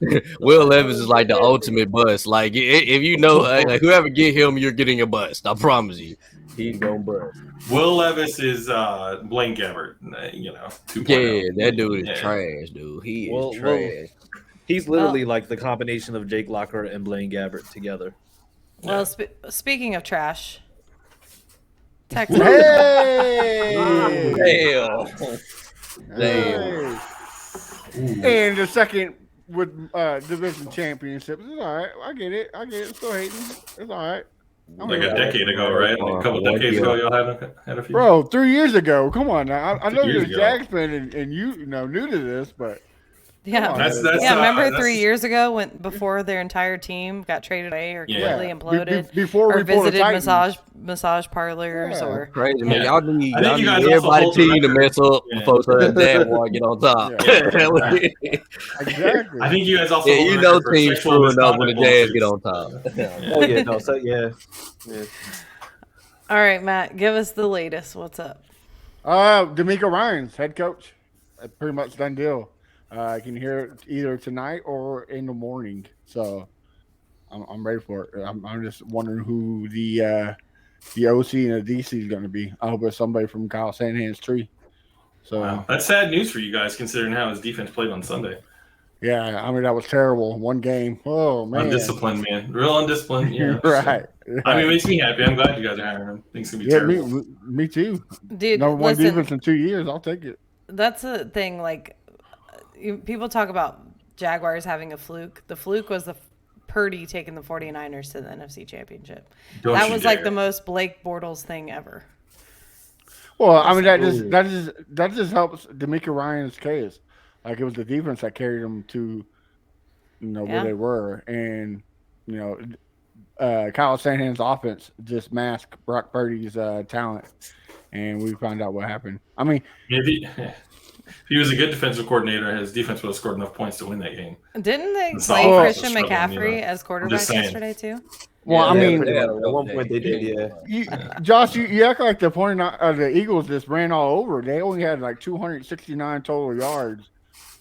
man. Will Levis is like the ultimate bust. Like if you know, like, whoever get him, you're getting a bust. I promise you, he's gonna bust. Will Levis is Blaine Gabbert. 2.0. Yeah, that dude is trash, dude. He is trash. He's literally like the combination of Jake Locker and Blaine Gabbert together. Well, speaking of trash, Texas. Hey! Damn. And the second with division championships. It's all right. I get it. Still hating. It's all right. Like a decade ago, right? Like a couple decades ago, y'all had a few. Bro, 3 years ago. Come on now. I know 2 you're years a ago. Jags fan and you know new to this, but Yeah. That's Remember that's- 3 years ago before their entire team got traded away or completely imploded, before or we pulled the visited Titans. massage parlars, Yeah. or Crazy, man. Yeah. Y'all need I think you guys also everybody hold the team to record. mess up Yeah. before so that dad want to get on top. Exactly. I think you guys also Yeah, hold you the know record for teams sexual screwing up when the misconduct Jazz get on top. Oh yeah, no, so yeah. All right, Matt, give us the latest. What's up? D'Amico Ryans, head coach. Pretty much done deal. I can hear it either tonight or in the morning. So I'm ready for it. I'm just wondering who the OC and the DC is going to be. I hope it's somebody from Kyle Shanahan's tree. So Wow. That's sad news for you guys, considering how his defense played on Sunday. yeah, I mean that was terrible. One game. Oh man, Undisciplined, man. Real undisciplined. Yeah. right. I mean, it makes me happy. I'm glad you guys are hiring him. Things can be Yeah, terrible. me too. Dude, Number one listen, defense in 2 years. I'll take it. that's the thing. Like, people talk about Jaguars having a fluke. The fluke was the Purdy taking the 49ers to the NFC Championship. Don't That you was like dare. the most Blake Bortles thing ever. Well, I mean that just helps D'Amico Ryan's case. Like it was the defense that carried them to, Yeah. where they were, and Kyle Shanahan's offense just masked Brock Purdy's talent, and we found out what happened. I mean, Maybe if he was a good defensive coordinator, his defense would have scored enough points to win that game. Didn't they It's play all Christian struggling, McCaffrey you know. as I'm quarterback just saying. yesterday too? well, I mean, at one point they did, yeah. Josh, you act like the Eagles just ran all over. They only had like 269 total yards,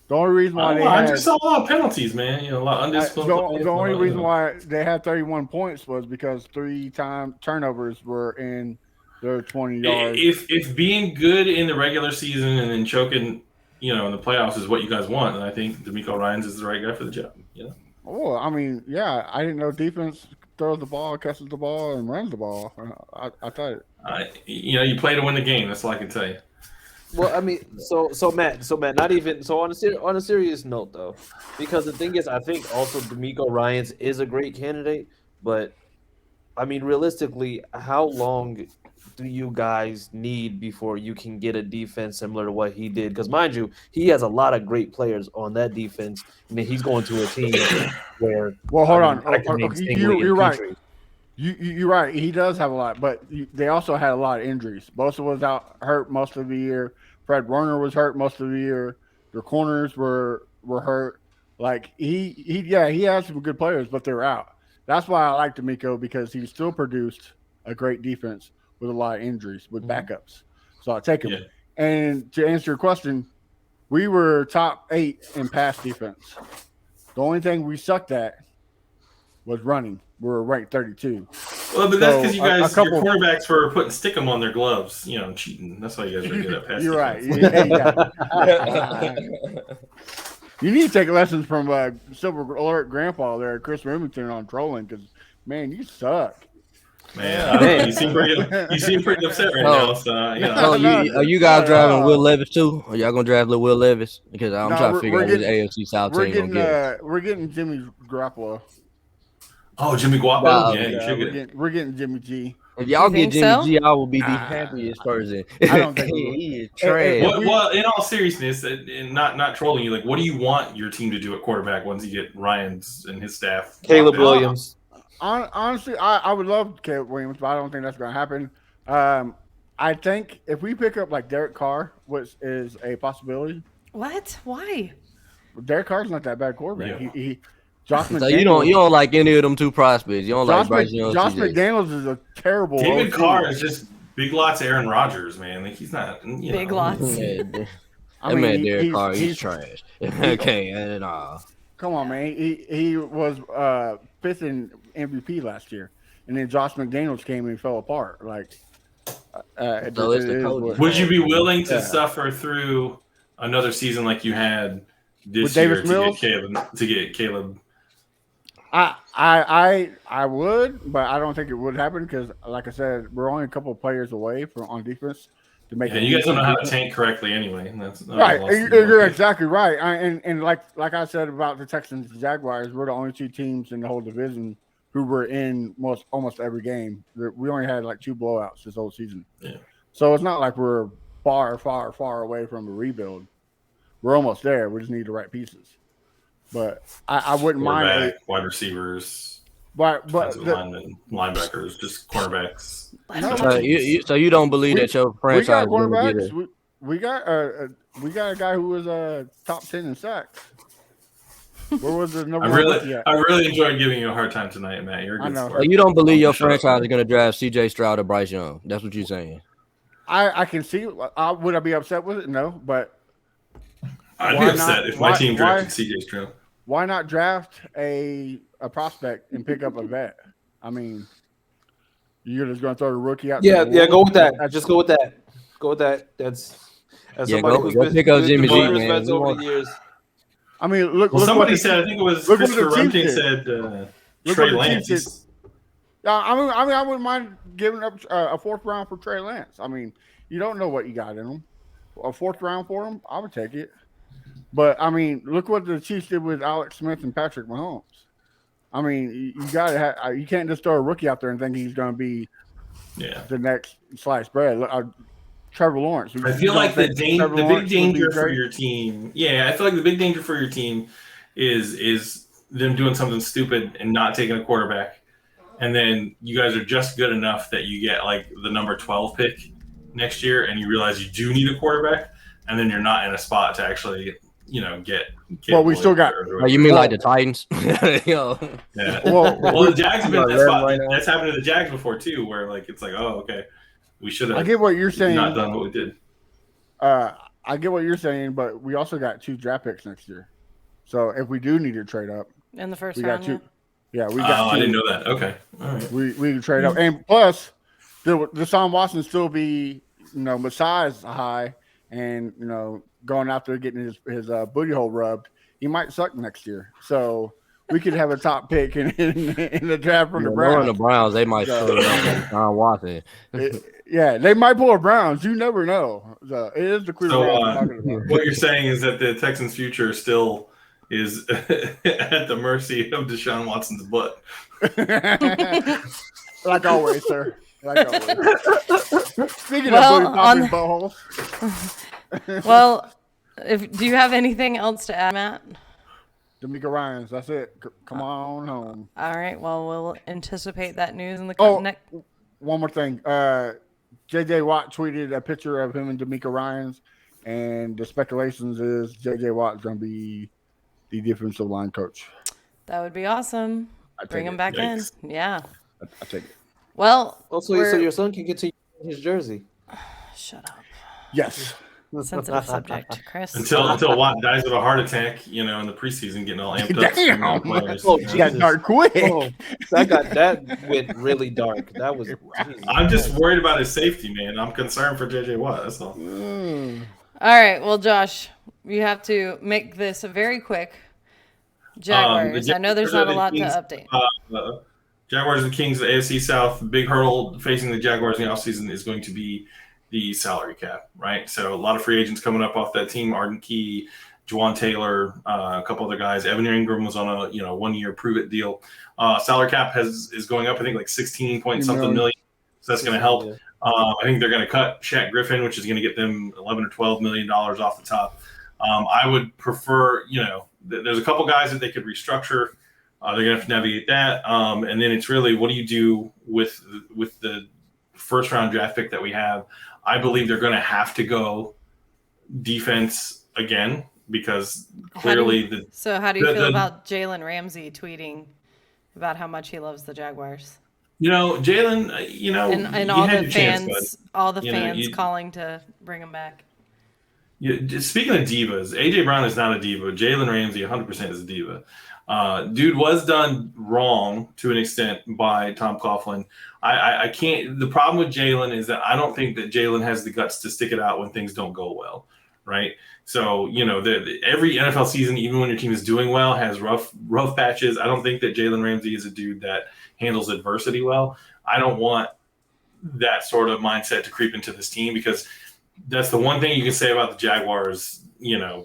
The only reason why they I had just saw a lot of penalties, man. You know, a lot of undisciplined plays. the only reason You know. why they had 31 points was because 3 turnovers were in their 20 yards. If being good in the regular season and then choking, you know, in the playoffs is what you guys want, then I think D'Amico Ryans is the right guy for the job. You know. Oh, I mean, yeah, I didn't know defense throws the ball, catches the ball, and runs the ball. I thought it. You know, you play to win the game. That's all I can tell you. Well, I mean, so Matt, not even so on a serious note though, because the thing is, I think also D'Amico Ryans is a great candidate, but I mean, realistically, how long do you guys need before you can get a defense similar to what he did? Because mind you, he has a lot of great players on that defense, and then he's going to a team where. Well, hold I on. can name Stingley You're and right. Petrie. You're right. He does have a lot, but they also had a lot of injuries. Bosa was out hurt most of the year. Fred Warner was hurt most of the year. Their corners were hurt. Like he had some good players, but they were out. That's why I like D'Amico, because he still produced a great defense with a lot of injuries, with backups. So I take him. Yeah. And to answer your question, we were top 8 in pass defense. The only thing we sucked at was running. We were ranked 32. Well, but that's because you guys, couple, your quarterbacks were putting stickum on their gloves, you know, cheating. That's why you guys are good at pass. You're right. defense. Yeah. You need to take lessons from Silver Alert Grandpa there, Chris Remington, on trolling, because, man, you suck. Man, you seem pretty upset right now. So, you know. Are you guys driving Will Levis too? Are y'all gonna draft little Will Levis? Because I'm trying to figure out which AFC South team gonna get. We're getting Jimmy Garoppolo. Oh, Jimmy Garoppolo. We're getting Jimmy G. If y'all get Jimmy so? G, I will be the happiest person. I don't think he is trash. Well, in all seriousness, and not trolling you, like, what do you want your team to do at quarterback once you get Ryans and his staff? Caleb Williams. Honestly, I would love Caleb Williams, but I don't think that's going to happen. I think if we pick up like Derek Carr, which is a possibility. What? Why? Derek Carr's not that bad quarterback. Yeah. Josh So McDaniels, you don't like any of them two prospects. You don't like Bryce Young. Josh CJ. McDaniels is a terrible. David OC. Carr is just big lots of Aaron Rodgers, man. Like, he's not Big know. lots. That man Derek Carr, he's trash. Okay, and Come on, man. He was 5th in MVP last year, and then Josh McDaniels came and fell apart. Like, So it's the coach. Would you be willing to suffer through another season like you had this With year Davis Mills? to get Caleb? I would, but I don't think it would happen because, like I said, we're only a couple of players away from on defense to make. Yeah, you guys don't know how to tank correctly anyway. That's right. You're exactly right. And like I said about the Texans and Jaguars, we're the only 2 teams in the whole division who were in almost every game. We only had like 2 blowouts this whole season. Yeah. So it's not like we're far away from a rebuild. We're almost there. We just need the right pieces. But I wouldn't mind wide receivers, but linemen, linebackers, just cornerbacks. So you don't believe that your franchise we got is gonna get cornerbacks. We got a guy who was top 10 in sacks. Where was the number? I really enjoyed giving you a hard time tonight, Matt. You're a good sport. So you don't believe your franchise is gonna draft C.J. Stroud or Bryce Young? That's what you're saying. I can see. Would I be upset with it? No, but I'd be upset if my team drafted C.J. Stroud. Why not draft a prospect and pick up a vet? I mean, you're just going to throw the rookie out. Yeah, go with that. Just go with that. Go with that. That's somebody who's been pick up Jimmy G, man. Over the years. I mean, look. Somebody said, I think it was Christopher Rumpkin said Trey Lance. I mean, I wouldn't mind giving up a 4th round for Trey Lance. I mean, you don't know what you got in him. A 4th round for him, I would take it. But I mean, look what the Chiefs did with Alex Smith and Patrick Mahomes. I mean, you can't just throw a rookie out there and think he's going to be the next sliced bread. Look, Trevor Lawrence. I feel like the big danger for your team. Yeah, I feel like the big danger for your team is them doing something stupid and not taking a quarterback, and then you guys are just good enough that you get like the number 12 pick next year, and you realize you do need a quarterback, and then you're not in a spot to actually. Get. Well, we still got. You mean like the Titans? Yeah. Well, the Jags have been that spot. That's happened to the Jags before too, where like it's like, oh, okay, we should have. I get what you're saying. Not done what we did. I get what you're saying, but we also got 2 draft picks next year. So if we do need to trade up, in the first we round. got 2. Yeah. Yeah, we got 2. I didn't know that. Okay, all right. We can trade up, and plus, Deshaun Watson still be Messiah's high, and going out there getting his booty hole rubbed. He might suck next year, so we could have a top pick in the draft from the Browns. The Browns, they might show Deshaun Watson. Yeah, they might pull a Browns. You never know. So it is the Cleveland Browns we're talking about. What you're saying is that the Texans' future still is at the mercy of Deshaun Watson's butt. Like always, sir. Like always. Speaking of booty popping buttholes. Well, do you have anything else to add, Matt? D'Amico Ryans, that's it. Come on home. All right. Well, we'll anticipate that news in the one more thing. JJ Watt tweeted a picture of him and D'Amico Ryans, and the speculations is JJ Watt's going to be the defensive line coach. That would be awesome. Bring him back in. Yeah. I take it. Well, also, so your son can get to his jersey. Shut up. Yes. Sensitive subject, Chris. Until Watt dies of a heart attack, in the preseason, getting all amped up. Damn. Got dark quick. Oh, that went really dark. That was. I'm just worried about his safety, man. I'm concerned for JJ Watt. That's all. All right. Well, Josh, you have to make this very quick. Jaguars. I know there's not a lot to update. Jaguars and Kings, the AFC South. The big hurdle facing the Jaguars in the offseason is going to be the salary cap, right? So a lot of free agents coming up off that team. Arden Key, Juwan Taylor, a couple other guys. Evan Ingram was on a 1-year prove-it deal. Salary cap is going up, I think, like 16 point something million. So that's going to help. Yeah. I think they're going to cut Shaq Griffin, which is going to get them $11 or $12 million off the top. I would prefer, there's a couple guys that they could restructure. They're going to have to navigate that. And then it's really, what do you do with the first round draft pick that we have? I believe they're going to have to go defense again because clearly So how do you feel about Jalen Ramsey tweeting about how much he loves the Jaguars? Jalen, and all the fans calling to bring him back. Speaking of divas, AJ Brown is not a diva. Jalen Ramsey 100% is a diva. Dude was done wrong to an extent by Tom Coughlin. I can't. The problem with Jalen is that I don't think that Jalen has the guts to stick it out when things don't go well, right? So every NFL season, even when your team is doing well, has rough patches. I don't think that Jalen Ramsey is a dude that handles adversity well. I don't want that sort of mindset to creep into this team because that's the one thing you can say about the Jaguars.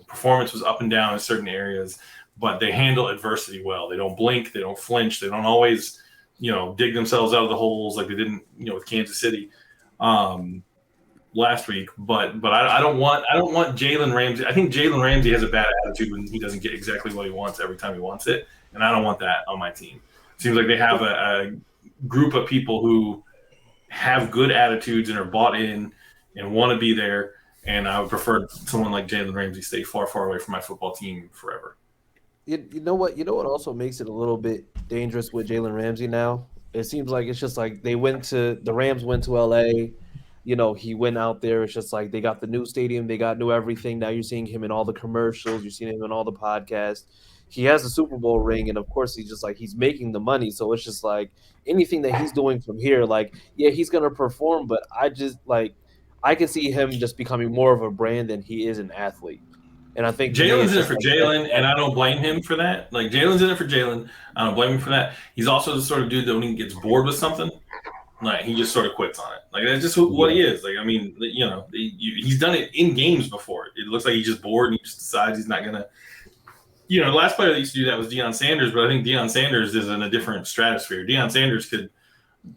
Performance was up and down in certain areas, but they handle adversity well. They don't blink. They don't flinch. They don't always, dig themselves out of the holes like they didn't, with Kansas City last week. But I don't want Jalen Ramsey. I think Jalen Ramsey has a bad attitude when he doesn't get exactly what he wants every time he wants it, and I don't want that on my team. It seems like they have a group of people who have good attitudes and are bought in and want to be there. And I would prefer someone like Jalen Ramsey stay far, far away from my football team forever. You know what also makes it a little bit dangerous with Jalen Ramsey now? It seems like it's just like the Rams went to LA, he went out there. It's just like they got the new stadium, they got new everything. Now you're seeing him in all the commercials, you're seeing him in all the podcasts. He has a Super Bowl ring, and of course he's making the money. So it's just like anything that he's doing from here, he's gonna perform, but I can see him just becoming more of a brand than he is an athlete. And I think Jalen's in it for Jalen, and I don't blame him for that. Like, Jalen's in it for Jalen. I don't blame him for that. He's also the sort of dude that when he gets bored with something, he just sort of quits on it. Like, that's just what he is. Like, I mean, he's done it in games before. It looks like he's just bored and he just decides he's not going to. The last player that used to do that was Deion Sanders, but I think Deion Sanders is in a different stratosphere. Deion Sanders could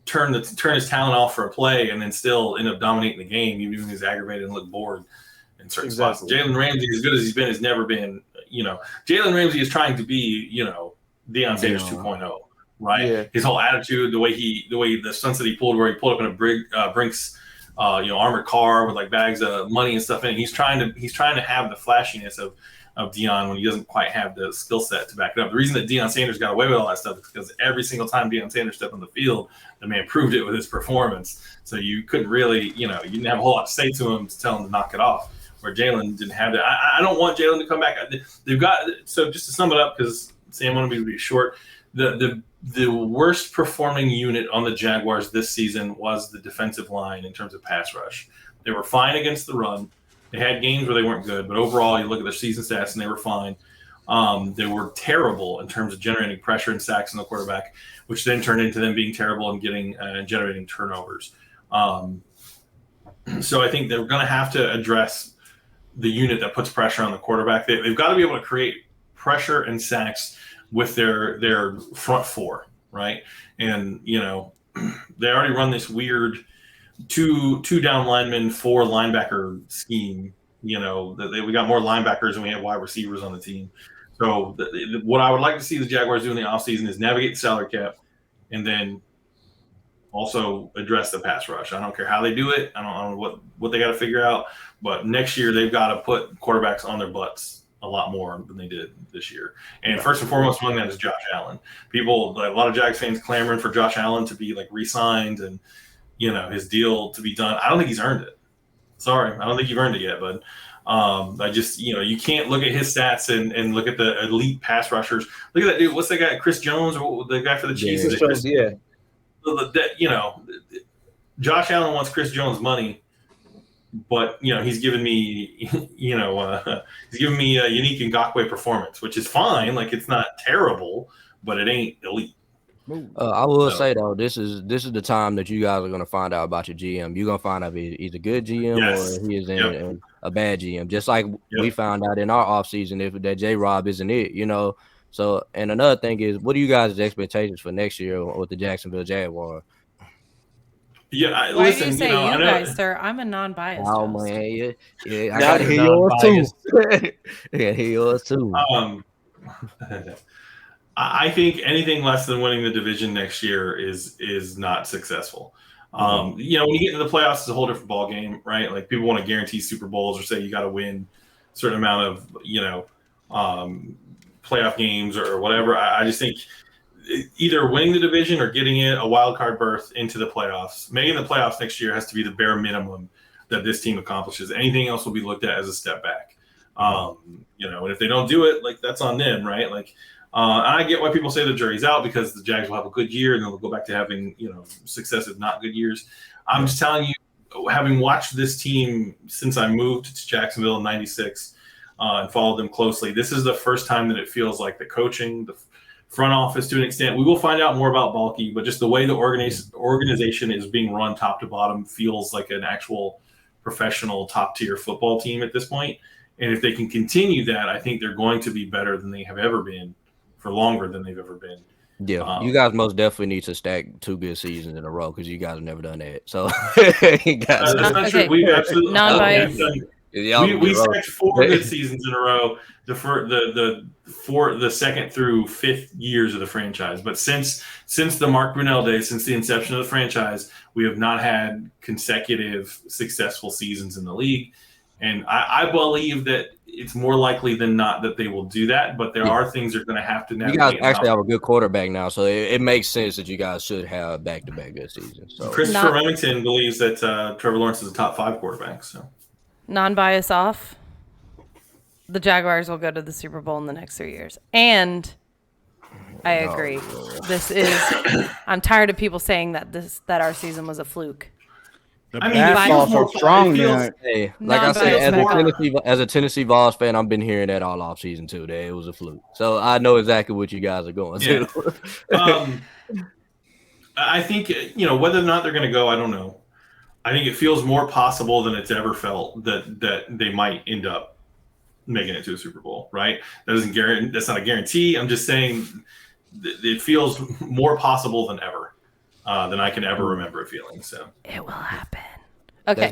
turn his talent off for a play and then still end up dominating the game, even when he's aggravated and look bored in certain spots. Jalen Ramsey, as good as he's been, has never been, Jalen Ramsey is trying to be, Deion Sanders 2.0, right? Yeah. His whole attitude, the way the stunts that he pulled, where he pulled up in a Brinks, armored car with like bags of money and stuff in it. He's trying to have the flashiness of Deion when he doesn't quite have the skill set to back it up. The reason that Deion Sanders got away with all that stuff is because every single time Deion Sanders stepped on the field, the man proved it with his performance. So you couldn't really, you didn't have a whole lot to say to him to tell him to knock it off. where Jalen didn't have that. I don't want Jalen to come back. They've got so just to sum it up because Sam wanted me to be short. The worst performing unit on the Jaguars this season was the defensive line in terms of pass rush. They were fine against the run. They had games where they weren't good, but overall, you look at their season stats and they were fine. They were terrible in terms of generating pressure and sacks on the quarterback, which then turned into them being terrible and getting generating turnovers. So I think they're going to have to address the unit that puts pressure on the quarterback. They've got to be able to create pressure and sacks with their front four, right? And they already run this weird two down linemen, 4 linebacker scheme. We got more linebackers than we have wide receivers on the team. So what I would like to see the Jaguars do in the offseason is navigate the salary cap and then also address the pass rush. I don't care how they do it. I don't know what they got to figure out. But next year they've got to put quarterbacks on their butts a lot more than they did this year. And first and foremost among that is Josh Allen. A lot of Jags fans clamoring for Josh Allen to be re-signed and his deal to be done. I don't think he's earned it. Sorry, I don't think you've earned it yet, bud. I just, you can't look at his stats and look at the elite pass rushers. Look at that dude. What's that guy, Chris Jones, or the guy for the Chiefs? Josh Allen wants Chris Jones money, but he's giving me, he's giving me a unique Ngakoue performance, which is fine. It's not terrible, but it ain't elite. I will say though, this is the time that you guys are going to find out about your GM. You're going to find out if he's a good GM or he is in a bad GM. Just like we found out in our offseason if that J-Rob isn't it, So, and another thing is, what are you guys' expectations for next year with the Jacksonville Jaguars? Yeah, why do you say you guys, sir? I'm a non-biased. Oh man, yeah, I gotta hear yours too. Yeah, hear yours too. I think anything less than winning the division next year is not successful. When you get into the playoffs, it's a whole different ball game, right? People want to guarantee Super Bowls or say you got to win a certain amount of playoff games or whatever. I just think either winning the division or getting it a wild card berth into the playoffs. Making the playoffs next year has to be the bare minimum that this team accomplishes. Anything else will be looked at as a step back. And if they don't do it, that's on them, right? I get why people say the jury's out because the Jags will have a good year and then they'll go back to having, successive not good years. I'm just telling you, having watched this team since I moved to Jacksonville in '96 and followed them closely, this is the first time that it feels like the coaching, the front office to an extent. We will find out more about Balky, but just the way the organization is being run top to bottom feels like an actual professional top-tier football team at this point. And if they can continue that, I think they're going to be better than they have ever been for longer than they've ever been. Yeah, you guys most definitely need to stack 2 good seasons in a row because you guys have never done that. So that's not true. We've absolutely non-biased. We stacked 4 good seasons in a row the second through 5th years of the franchise. But since the Mark Brunell days, since the inception of the franchise, we have not had consecutive successful seasons in the league. And I believe that it's more likely than not that they will do that, but there are things they're going to have to navigate. You guys actually have a good quarterback now, so it makes sense that you guys should have back-to-back good seasons. So Christopher Remington believes that Trevor Lawrence is a top 5 quarterback. So non-bias off, the Jaguars will go to the Super Bowl in the next 3 years. And I agree. I'm tired of people saying that our season was a fluke. The basketball's so strong now. Hey, like I said, as a Tennessee Vols fan, I've been hearing that all offseason too. That it was a fluke. So I know exactly what you guys are going to. I think whether or not they're going to go, I don't know. I think it feels more possible than it's ever felt that they might end up making it to a Super Bowl. Right? That's not a guarantee. I'm just saying it feels more possible than ever. Than I can ever remember it feeling. So it will happen. Okay.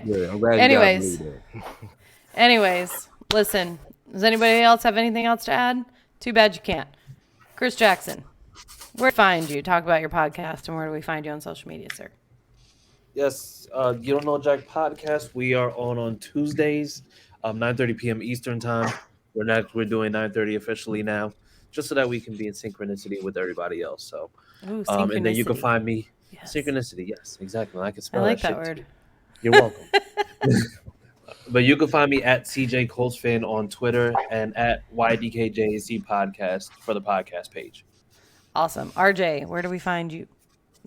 Anyways, listen. Does anybody else have anything else to add? Too bad you can't. Chris Jackson, where do we find you? Talk about your podcast and where do we find you on social media, sir? Yes, You Don't Know Jack podcast. We are on Tuesdays, 9:30 p.m. Eastern time. We're doing 9:30 officially now, just so that we can be in synchronicity with everybody else. So, and then you can find me. Yes. Synchronicity, yes, exactly. I can spell I like that word. Too. You're welcome. But you can find me at CJ Colts fan on Twitter and at YDKJC podcast for the podcast page. Awesome. RJ, where do we find you?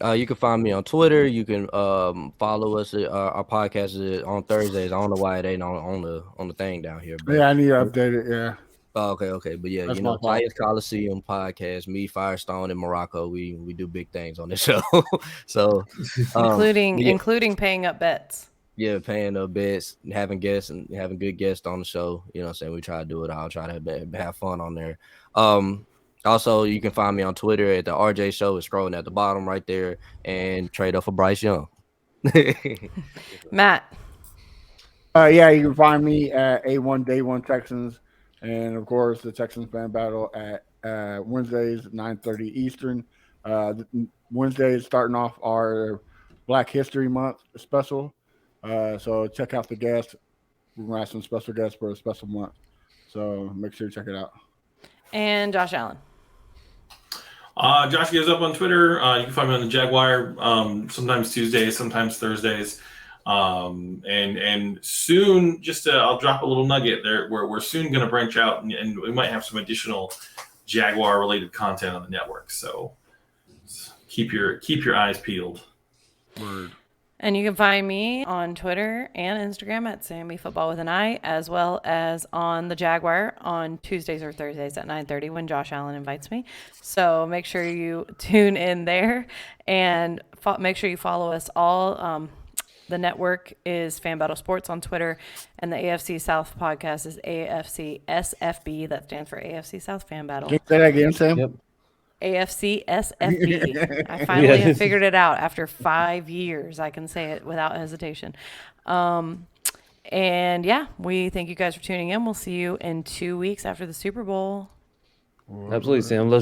You can find me on Twitter. You can follow us. Our podcast is on Thursdays. I don't know why it ain't on the thing down here. But Yeah, I need to update it. Yeah. oh, okay. But yeah, That's you know, my fault. Titus Coliseum podcast. Me, Firestone, and Morocco. We do big things on this show. So including paying up bets. yeah, paying the bets, having guests, and having good guests on the show. You know what I'm saying? We try to do it all, try to have fun on there. Also, you can find me on Twitter at the RJ Show. It's scrolling at the bottom right there, and trade up for Bryce Young. Matt. Yeah, you can find me at A1 Day One Texans, and of course the Texans fan battle at Wednesdays 9:30 Eastern. Wednesdays starting off our Black History Month special. So check out the guests. We're gonna have some special guests for a special month. So make sure you check it out. And Josh Allen. Josh goes up on Twitter. You can find me on the Jaguar. Sometimes Tuesdays, sometimes Thursdays. And soon, I'll drop a little nugget there. We're soon going to branch out, and we might have some additional Jaguar related content on the network. So keep your eyes peeled. Word. And you can find me on Twitter and Instagram at Sammy Football with an I, as well as on the Jaguar on Tuesdays or Thursdays at 9:30 when Josh Allen invites me. So make sure you tune in there and make sure you follow us all. The network is Fan Battle Sports on Twitter, and the AFC South podcast is AFC SFB. That stands for AFC South Fan Battle. Can you say that again, Sam? Yep. AFC SFB. I finally have figured it out after 5 years. I can say it without hesitation. And yeah, we thank you guys for tuning in. We'll see you in 2 weeks after the Super Bowl. Absolutely, Sam. Let's